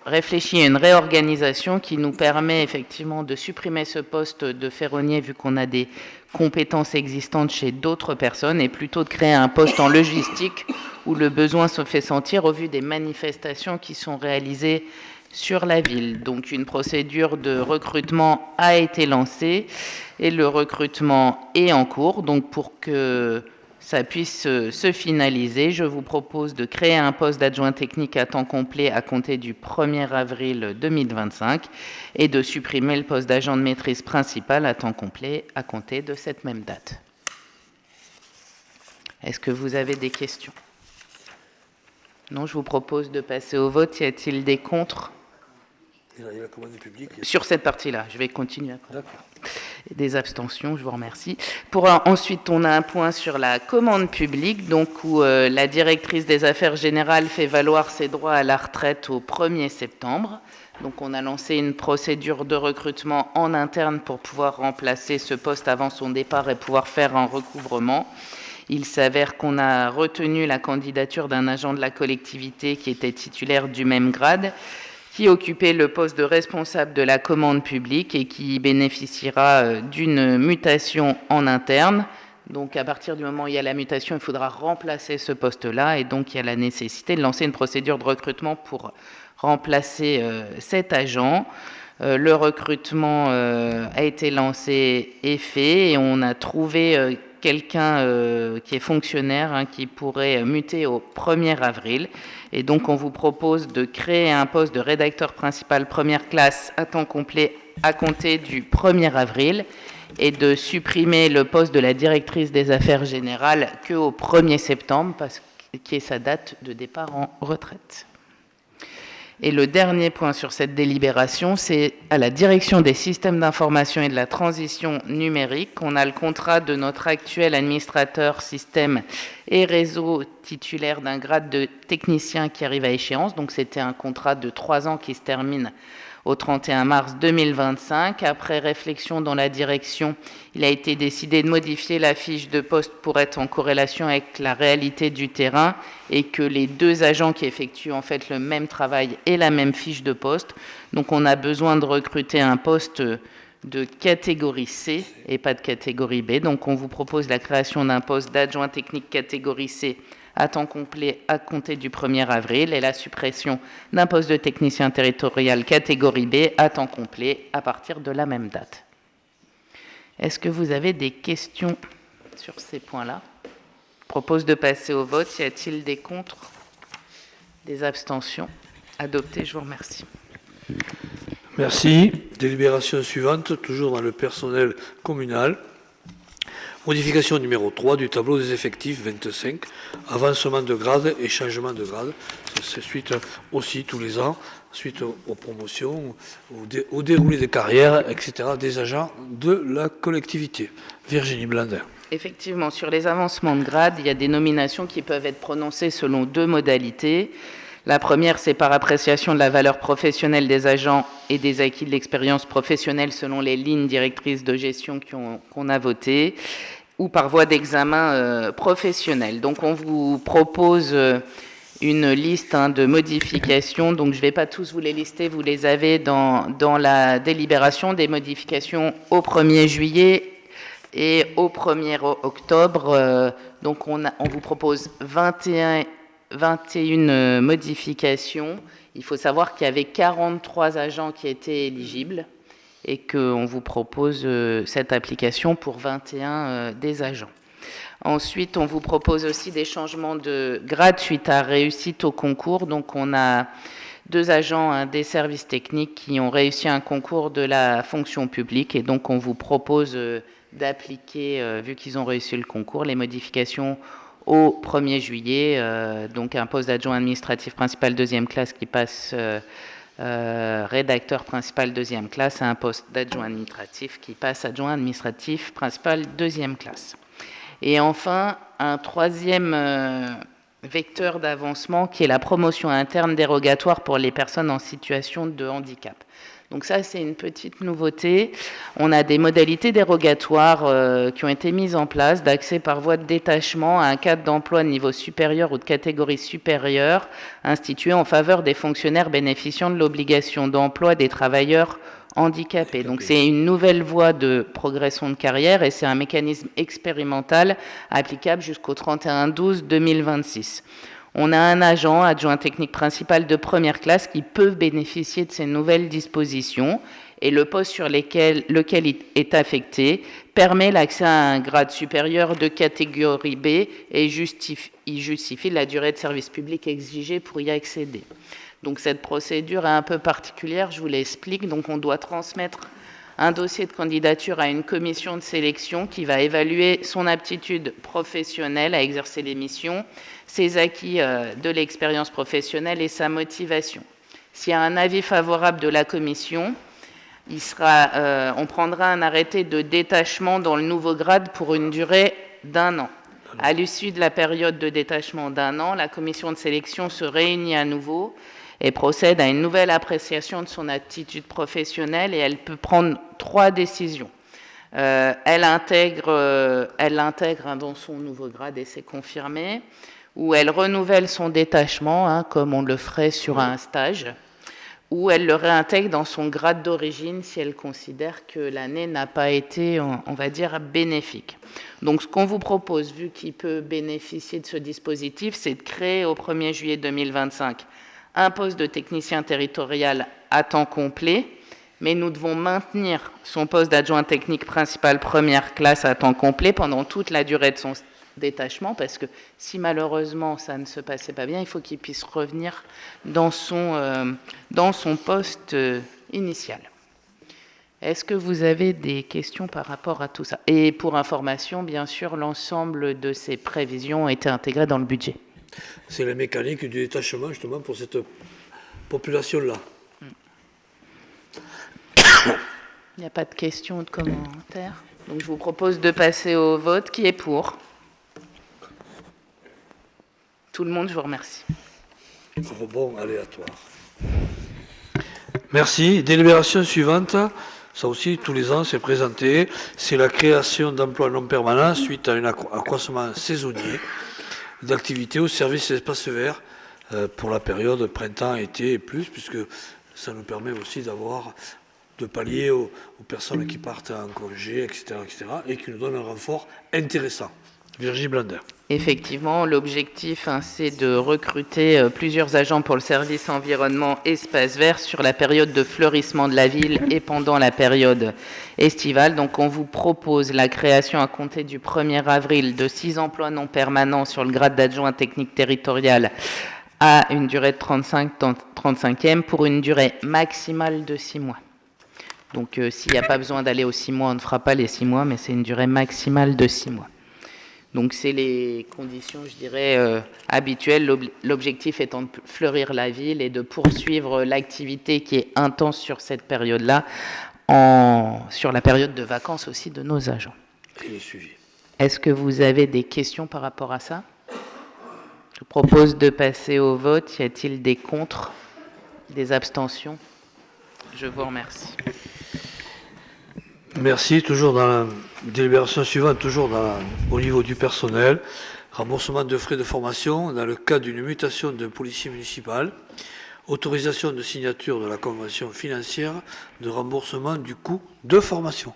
réfléchi à une réorganisation qui nous permet effectivement de supprimer ce poste de ferronnier vu qu'on a des compétences existantes chez d'autres personnes et plutôt de créer un poste en logistique où le besoin se fait sentir au vu des manifestations qui sont réalisées sur la ville. Donc une procédure de recrutement a été lancée et le recrutement est en cours. Donc pour que ça puisse se finaliser, je vous propose de créer un poste d'adjoint technique à temps complet à compter du 1er avril 2025 et de supprimer le poste d'agent de maîtrise principal à temps complet à compter de cette même date. Est-ce que vous avez des questions? Non, je vous propose de passer au vote. Y a-t-il des contre? La commande publique. Sur cette partie-là, je vais continuer après. Des abstentions, je vous remercie. Ensuite, on a un point sur la commande publique, donc où la directrice des affaires générales fait valoir ses droits à la retraite au 1er septembre. Donc on a lancé une procédure de recrutement en interne pour pouvoir remplacer ce poste avant son départ et pouvoir faire un recouvrement. Il s'avère qu'on a retenu la candidature d'un agent de la collectivité qui était titulaire du même grade, qui occupait le poste de responsable de la commande publique et qui bénéficiera d'une mutation en interne. Donc à partir du moment où il y a la mutation, il faudra remplacer ce poste-là et donc il y a la nécessité de lancer une procédure de recrutement pour remplacer cet agent. Le recrutement a été lancé et fait et on a trouvé quelqu'un qui est fonctionnaire qui pourrait muter au 1er avril. Et donc, on vous propose de créer un poste de rédacteur principal première classe à temps complet à compter du 1er avril et de supprimer le poste de la directrice des affaires générales qu'au 1er septembre, qui est sa date de départ en retraite. Et le dernier point sur cette délibération, c'est à la direction des systèmes d'information et de la transition numérique. On a le contrat de notre actuel administrateur système et réseau titulaire d'un grade de technicien qui arrive à échéance. Donc c'était un contrat de 3 ans qui se termine au 31 mars 2025. Après réflexion dans la direction, il a été décidé de modifier la fiche de poste pour être en corrélation avec la réalité du terrain et que les deux agents qui effectuent en fait le même travail aient la même fiche de poste. Donc on a besoin de recruter un poste de catégorie C et pas de catégorie B. Donc on vous propose la création d'un poste d'adjoint technique catégorie C à temps complet à compter du 1er avril et la suppression d'un poste de technicien territorial catégorie B à temps complet à partir de la même date. Est-ce que vous avez des questions sur ces points-là? Je propose de passer au vote. Y a-t-il des contre? Des abstentions? Adopté, je vous remercie. Merci. Délibération suivante, toujours dans le personnel communal. Modification numéro 3 du tableau des effectifs 25, avancement de grade et changement de grade. C'est suite aussi tous les ans, suite aux promotions, au déroulé des carrières, etc. des agents de la collectivité. Virginie Blandin. Effectivement, sur les avancements de grade, il y a des nominations qui peuvent être prononcées selon 2 modalités. La première, c'est par appréciation de la valeur professionnelle des agents et des acquis de l'expérience professionnelle selon les lignes directrices de gestion qu'on a votées, ou par voie d'examen professionnel. Donc on vous propose une liste de modifications, donc je ne vais pas tous vous les lister, vous les avez dans la délibération, des modifications au 1er juillet et au 1er octobre. Donc on vous propose 21 modifications. Il faut savoir qu'il y avait 43 agents qui étaient éligibles et qu'on vous propose cette application pour 21 des agents. Ensuite, on vous propose aussi des changements de grade suite à réussite au concours. Donc, on a 2 agents des services techniques qui ont réussi un concours de la fonction publique et donc on vous propose d'appliquer, vu qu'ils ont réussi le concours, les modifications au 1er juillet, donc un poste d'adjoint administratif principal 2e classe qui passe rédacteur principal 2e classe à un poste d'adjoint administratif qui passe adjoint administratif principal 2e classe. Et enfin, un 3e vecteur d'avancement qui est la promotion interne dérogatoire pour les personnes en situation de handicap. Donc ça, c'est une petite nouveauté. On a des modalités dérogatoires qui ont été mises en place d'accès par voie de détachement à un cadre d'emploi de niveau supérieur ou de catégorie supérieure institué en faveur des fonctionnaires bénéficiant de l'obligation d'emploi des travailleurs handicapés. Donc c'est une nouvelle voie de progression de carrière et c'est un mécanisme expérimental applicable jusqu'au 31/12/2026. On a un agent adjoint technique principal de première classe qui peut bénéficier de ces nouvelles dispositions et le poste sur lequel il est affecté permet l'accès à un grade supérieur de catégorie B et il justifie la durée de service public exigée pour y accéder. Donc cette procédure est un peu particulière, je vous l'explique. Donc on doit transmettre un dossier de candidature à une commission de sélection qui va évaluer son aptitude professionnelle à exercer les missions, ses acquis de l'expérience professionnelle et sa motivation. S'il y a un avis favorable de la commission, on prendra un arrêté de détachement dans le nouveau grade pour une durée d'1 an. À l'issue de la période de détachement d'1 an, la commission de sélection se réunit à nouveau et procède à une nouvelle appréciation de son aptitude professionnelle et elle peut prendre 3 décisions. Elle l'intègre dans son nouveau grade et c'est confirmé, ou elle renouvelle son détachement, comme on le ferait sur un stage, ou elle le réintègre dans son grade d'origine si elle considère que l'année n'a pas été, on va dire, bénéfique. Donc ce qu'on vous propose, vu qu'il peut bénéficier de ce dispositif, c'est de créer au 1er juillet 2025 un poste de technicien territorial à temps complet, mais nous devons maintenir son poste d'adjoint technique principal première classe à temps complet pendant toute la durée de son détachement, parce que si malheureusement ça ne se passait pas bien, il faut qu'il puisse revenir dans son poste initial. Est-ce que vous avez des questions par rapport à tout ça? Et pour information, bien sûr, l'ensemble de ces prévisions ont été intégrées dans le budget. C'est la mécanique du détachement, justement, pour cette population-là. Il n'y a pas de questions ou de commentaires. Donc je vous propose de passer au vote. Qui est pour? Tout le monde, je vous remercie. Rebond aléatoire. Merci. Délibération suivante. Ça aussi, tous les ans, c'est présenté. C'est la création d'emplois non permanents suite à un accroissement saisonnier d'activité au service des espaces verts pour la période printemps, été et plus, puisque ça nous permet aussi de pallier aux personnes qui partent en congé, etc., et qui nous donnent un renfort intéressant. Virginie Blander. Effectivement, l'objectif, c'est de recruter plusieurs agents pour le service environnement espace vert sur la période de fleurissement de la ville et pendant la période estivale. Donc on vous propose la création à compter du 1er avril de 6 emplois non permanents sur le grade d'adjoint technique territorial à une durée de 35e pour une durée maximale de 6 mois. Donc s'il n'y a pas besoin d'aller aux 6 mois, on ne fera pas les 6 mois, mais c'est une durée maximale de 6 mois. Donc c'est les conditions, je dirais, habituelles. L'objectif étant de fleurir la ville et de poursuivre l'activité qui est intense sur cette période-là, sur la période de vacances aussi de nos agents. Est-ce que vous avez des questions par rapport à ça? Je vous propose de passer au vote. Y a-t-il des contre, des abstentions? Je vous remercie. Merci. Toujours dans la délibération suivante, toujours au niveau du personnel. Remboursement de frais de formation dans le cas d'une mutation d'un policier municipal. Autorisation de signature de la convention financière de remboursement du coût de formation.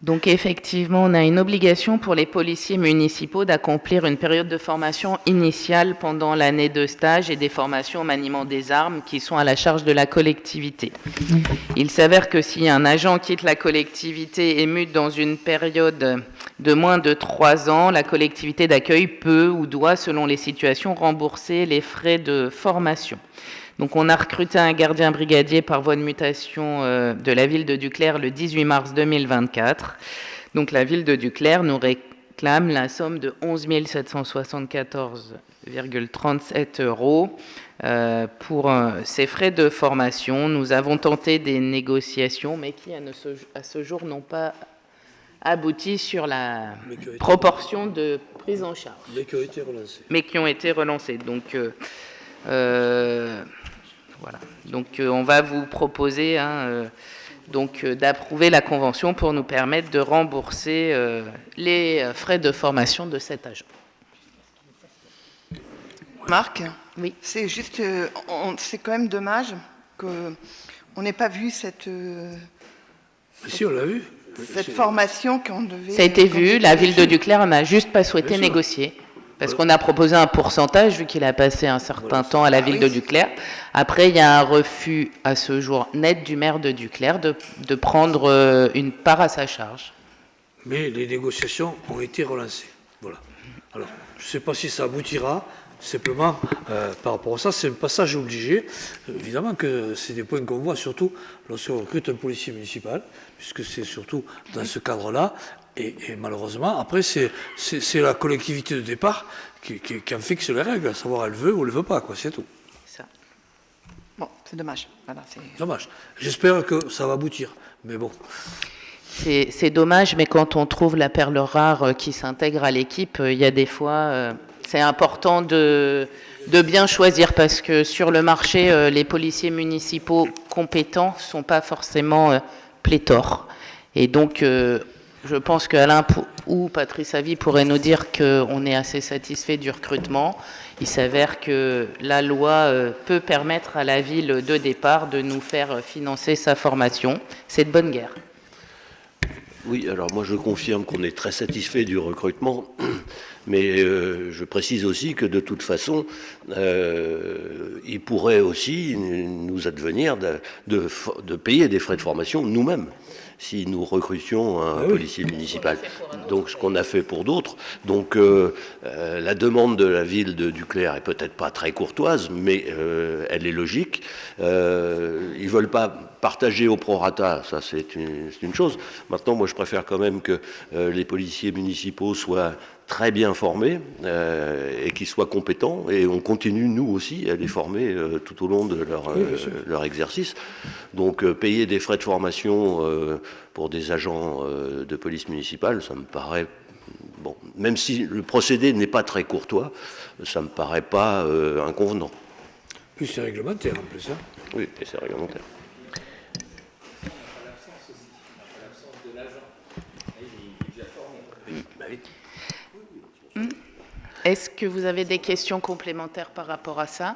Donc effectivement, on a une obligation pour les policiers municipaux d'accomplir une période de formation initiale pendant l'année de stage et des formations au maniement des armes qui sont à la charge de la collectivité. Il s'avère que si un agent quitte la collectivité et mute dans une période de moins de 3 ans, la collectivité d'accueil peut ou doit, selon les situations, rembourser les frais de formation. Donc on a recruté un gardien brigadier par voie de mutation de la ville de Duclair le 18 mars 2024. Donc la ville de Duclair nous réclame la somme de 11 774,37 € pour ces frais de formation. Nous avons tenté des négociations, mais qui à ce jour n'ont pas abouti sur la proportion de prise en charge. Mais qui ont été relancés. Mais qui ont été relancés. Donc, voilà. Donc, on va vous proposer d'approuver la convention pour nous permettre de rembourser les frais de formation de cet agent. Marc, oui. C'est juste, c'est quand même dommage qu'on n'ait pas vu cette Si, on l'a vu. formation qu'on devait... Ça a été vu, la ville de Duclair n'a juste pas souhaité négocier. Parce qu'on a proposé un pourcentage, vu qu'il a passé un certain temps à la ville de Duclair. Après, il y a un refus à ce jour net du maire de Duclair de prendre une part à sa charge. Mais les négociations ont été relancées. Voilà. Alors, je ne sais pas si ça aboutira. Simplement, par rapport à ça, c'est un passage obligé. Évidemment que c'est des points qu'on voit, surtout lorsqu'on recrute un policier municipal, puisque c'est surtout dans ce cadre-là. Et malheureusement, après, c'est la collectivité de départ qui en fixe les règles, à savoir elle veut ou elle ne veut pas, quoi, c'est tout. Ça. Bon, c'est dommage. Voilà, c'est dommage. J'espère que ça va aboutir, mais bon. C'est dommage, mais quand on trouve la perle rare qui s'intègre à l'équipe, il y a des fois... c'est important de bien choisir parce que sur le marché, les policiers municipaux compétents ne sont pas forcément pléthores. Et donc, je pense qu'Alain ou Patrice Avy pourraient nous dire qu'on est assez satisfait du recrutement. Il s'avère que la loi peut permettre à la ville de départ de nous faire financer sa formation. C'est de bonne guerre. Oui, alors moi je confirme qu'on est très satisfait du recrutement, mais je précise aussi que de toute façon, il pourrait aussi nous advenir de payer des frais de formation nous-mêmes, si nous recrutions un policier municipal. Donc ce qu'on a fait pour d'autres. Donc la demande de la ville de Duclair est peut-être pas très courtoise, mais elle est logique. Ils veulent pas partager au prorata, ça c'est une chose. Maintenant, moi je préfère quand même que les policiers municipaux soient très bien formés et qu'ils soient compétents, et on continue nous aussi à les former tout au long de leur exercice. Donc payer des frais de formation pour des agents de police municipale, ça me paraît, bon, même si le procédé n'est pas très courtois, ça me paraît pas inconvenant. Puis c'est réglementaire en plus. Hein. Oui, et c'est réglementaire. Est-ce que vous avez des questions complémentaires par rapport à ça?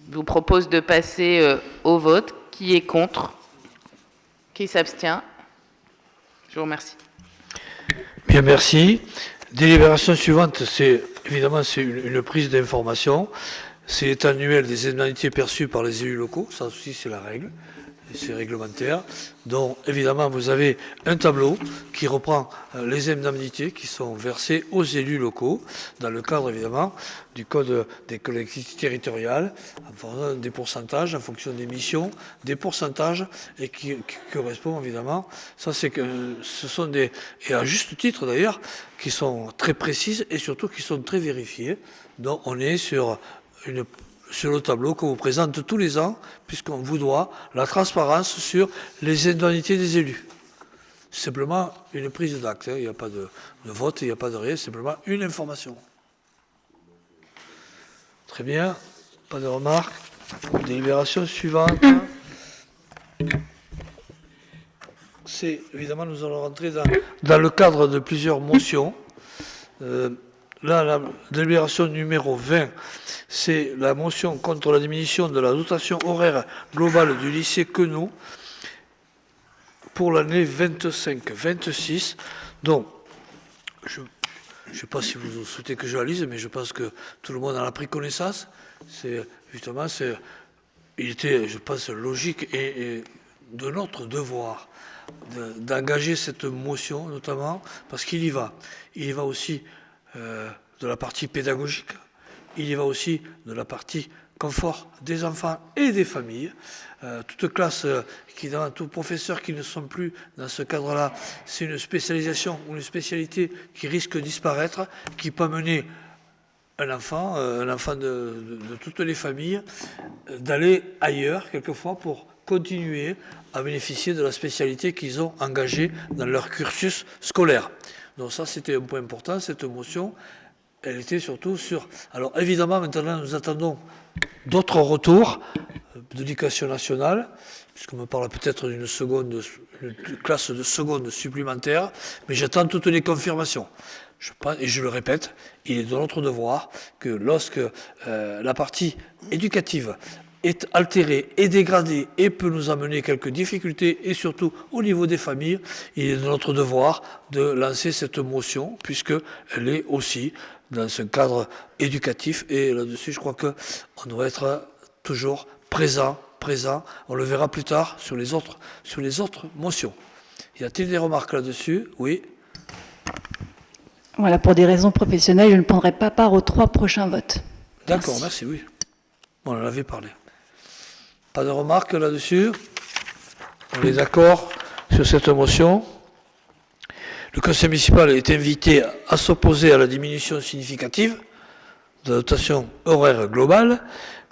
Je vous propose de passer au vote. Qui est contre? Qui s'abstient? Je vous remercie. Bien, merci. Délibération suivante, c'est évidemment une prise d'information. C'est annuel des indemnités perçues par les élus locaux. Ça aussi, c'est la règle. C'est réglementaire. Donc, évidemment, vous avez un tableau qui reprend les indemnités qui sont versées aux élus locaux, dans le cadre, évidemment, du Code des collectivités territoriales, en fonction des pourcentages, en fonction des missions, des pourcentages, et qui correspondent, évidemment. Ça, c'est que ce sont des, et à juste titre d'ailleurs, qui sont très précises et surtout qui sont très vérifiées. Donc, on est sur le tableau qu'on vous présente tous les ans, puisqu'on vous doit la transparence sur les indemnités des élus. Simplement une prise d'acte, hein. Il n'y a pas de vote, il n'y a pas de rien, simplement une information. Très bien, pas de remarques. Délibération suivante. C'est, évidemment, nous allons rentrer dans le cadre de plusieurs motions. Là, la délibération numéro 20, c'est la motion contre la diminution de la dotation horaire globale du lycée Queneau pour l'année 25-26. Donc, je ne sais pas si vous souhaitez que je la lise, mais je pense que tout le monde en a pris connaissance. Justement, il était, je pense, logique et de notre devoir d'engager cette motion, notamment parce qu'il y va. Il y va aussi de la partie pédagogique, il y va aussi de la partie confort des enfants et des familles. Toute classe, tout professeur qui ne sont plus dans ce cadre-là, c'est une spécialisation ou une spécialité qui risque de disparaître, qui peut mener un enfant de toutes les familles, d'aller ailleurs, quelquefois, pour continuer à bénéficier de la spécialité qu'ils ont engagée dans leur cursus scolaire. Donc ça, c'était un point important, cette motion, elle était surtout sur... Alors évidemment, maintenant, nous attendons d'autres retours de l'éducation nationale, puisqu'on me parle peut-être d'une classe de seconde supplémentaire, mais j'attends toutes les confirmations. Et je le répète, il est de notre devoir que lorsque la partie éducative est altérée et dégradée et peut nous amener quelques difficultés, et surtout au niveau des familles, il est de notre devoir de lancer cette motion, puisqu'elle est aussi dans un cadre éducatif. Et là-dessus, je crois qu'on doit être toujours présent. On le verra plus tard sur les autres motions. Y a-t-il des remarques là-dessus? Oui. Voilà, pour des raisons professionnelles, je ne prendrai pas part aux 3 prochains votes. D'accord, merci, oui. On en avait parlé. Pas de remarques là-dessus? On est d'accord sur cette motion. Le conseil municipal est invité à s'opposer à la diminution significative de la dotation horaire globale,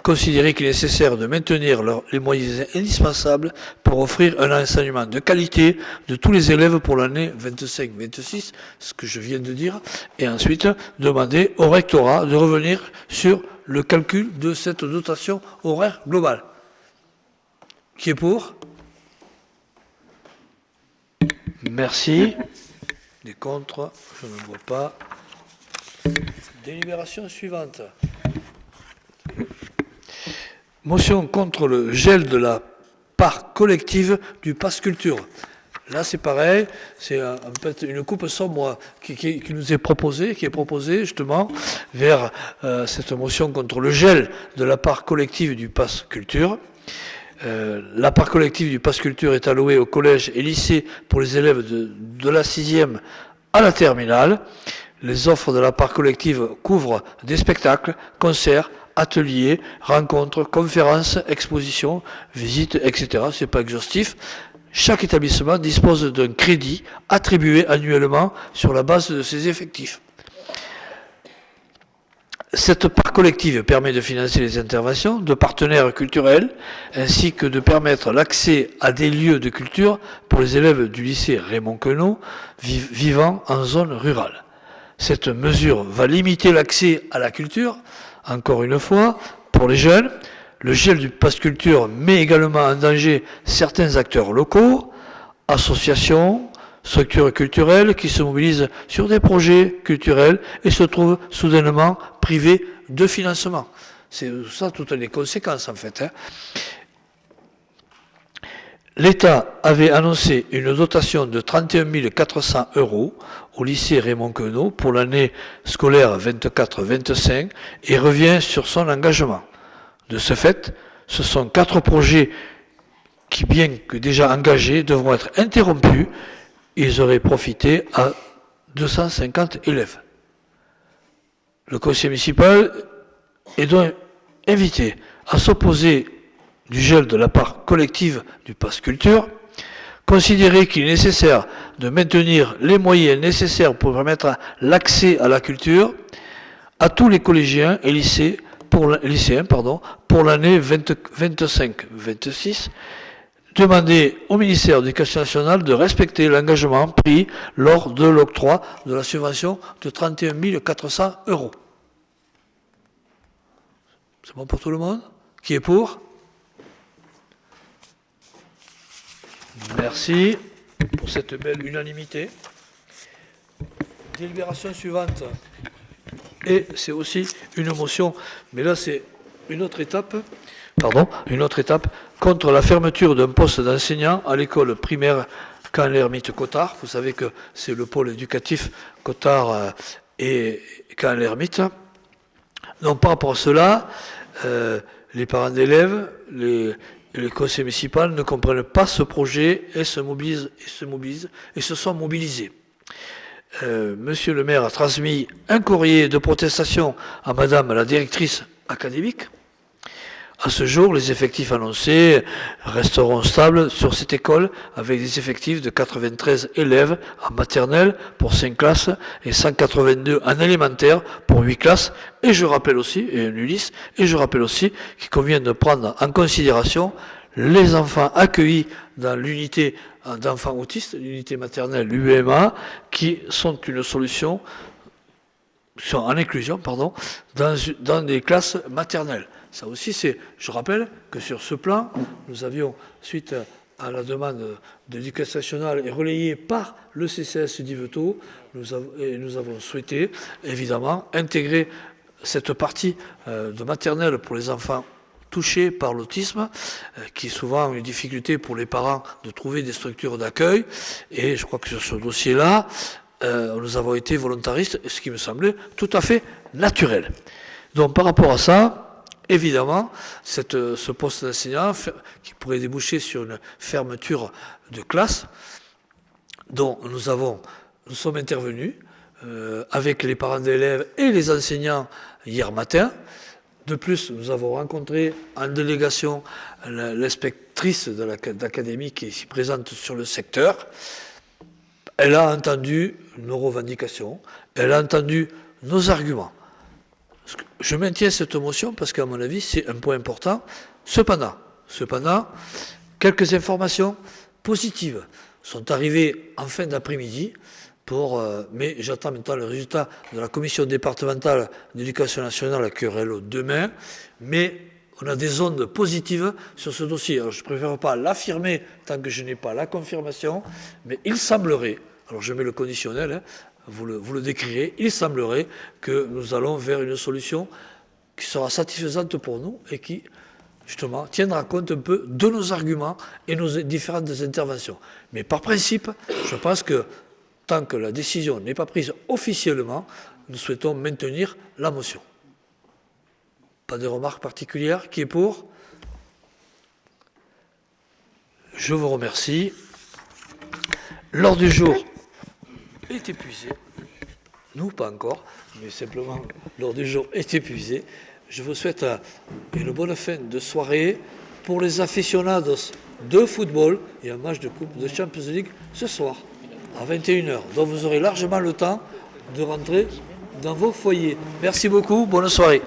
considérer qu'il est nécessaire de maintenir les moyens indispensables pour offrir un enseignement de qualité de tous les élèves pour l'année 25-26, ce que je viens de dire, et ensuite demander au rectorat de revenir sur le calcul de cette dotation horaire globale. Qui est pour? Merci. Des contre? Je ne vois pas. Délibération suivante. Motion contre le gel de la part collective du pass culture. Là, c'est pareil, c'est en fait une coupe sombre qui nous est proposée, justement vers cette motion contre le gel de la part collective du pass culture. La part collective du pass culture est allouée au collège et lycée pour les élèves de la 6e à la terminale. Les offres de la part collective couvrent des spectacles, concerts, ateliers, rencontres, conférences, expositions, visites, etc. Ce n'est pas exhaustif. Chaque établissement dispose d'un crédit attribué annuellement sur la base de ses effectifs. Cette part collective permet de financer les interventions de partenaires culturels ainsi que de permettre l'accès à des lieux de culture pour les élèves du lycée Raymond Queneau vivant en zone rurale. Cette mesure va limiter l'accès à la culture, encore une fois, pour les jeunes. Le gel du pass culture met également en danger certains acteurs locaux, associations, structures culturelles qui se mobilisent sur des projets culturels et se trouvent soudainement privés de financement. C'est ça toutes les conséquences en fait. L'État avait annoncé une dotation de 31 400 € au lycée Raymond Queneau pour l'année scolaire 24-25 et revient sur son engagement. De ce fait, ce sont 4 projets qui, bien que déjà engagés, devront être interrompus. Ils auraient profité à 250 élèves. Le conseil municipal est donc invité à s'opposer du gel de la part collective du pass culture, considérer qu'il est nécessaire de maintenir les moyens nécessaires pour permettre l'accès à la culture à tous les collégiens et lycéens pour l'année 25-26, demander au ministère de l'Éducation nationale de respecter l'engagement pris lors de l'octroi de la subvention de 31 400 €. C'est bon pour tout le monde? Qui est pour? Merci pour cette belle unanimité. Délibération suivante. Et c'est aussi une motion, mais là c'est une autre étape, contre la fermeture d'un poste d'enseignant à l'école primaire Camp l'Hermite Cottard. Vous savez que c'est le pôle éducatif Cottard et Camp l'Hermite. Donc par rapport à cela, les parents d'élèves, le conseil municipal ne comprennent pas ce projet et se sont mobilisés. Monsieur le maire a transmis un courrier de protestation à madame la directrice académique À ce jour, les effectifs annoncés resteront stables sur cette école avec des effectifs de 93 élèves en maternelle pour 5 classes et 182 en élémentaire pour 8 classes. Et je rappelle aussi, qu'il convient de prendre en considération les enfants accueillis dans l'unité d'enfants autistes, l'unité maternelle, l'UEMA, qui sont une solution, sont en inclusion, dans des classes maternelles. Ça aussi, je rappelle que sur ce plan, nous avions, suite à la demande de l'Éducation nationale et relayée par le CCS d'Yvetot, nous avons souhaité, évidemment, intégrer cette partie de maternelle pour les enfants touchés par l'autisme, qui est souvent une difficulté pour les parents de trouver des structures d'accueil. Et je crois que sur ce dossier-là, nous avons été volontaristes, ce qui me semblait tout à fait naturel. Donc par rapport à ça, évidemment, ce poste d'enseignant qui pourrait déboucher sur une fermeture de classe, dont nous sommes intervenus avec les parents d'élèves et les enseignants hier matin. De plus, nous avons rencontré en délégation l'inspectrice de l'académie qui est ici présente sur le secteur. Elle a entendu nos revendications, elle a entendu nos arguments. Je maintiens cette motion parce qu'à mon avis, c'est un point important. Cependant, quelques informations positives sont arrivées en fin d'après-midi, mais j'attends maintenant le résultat de la commission départementale d'éducation nationale qui aura lieu demain. Mais on a des ondes positives sur ce dossier. Alors, je ne préfère pas l'affirmer tant que je n'ai pas la confirmation, mais il semblerait, alors je mets le conditionnel, vous le décrirez, il semblerait que nous allons vers une solution qui sera satisfaisante pour nous et qui, justement, tiendra compte un peu de nos arguments et nos différentes interventions. Mais par principe, je pense que tant que la décision n'est pas prise officiellement, nous souhaitons maintenir la motion. Pas de remarques particulières? Qui est pour? Je vous remercie. L'ordre du jour est épuisé. Nous, pas encore, mais simplement l'ordre du jour est épuisé. Je vous souhaite une bonne fin de soirée. Pour les aficionados de football, il y a un match de Coupe de Champions League ce soir, à 21h. Donc vous aurez largement le temps de rentrer dans vos foyers. Merci beaucoup, bonne soirée.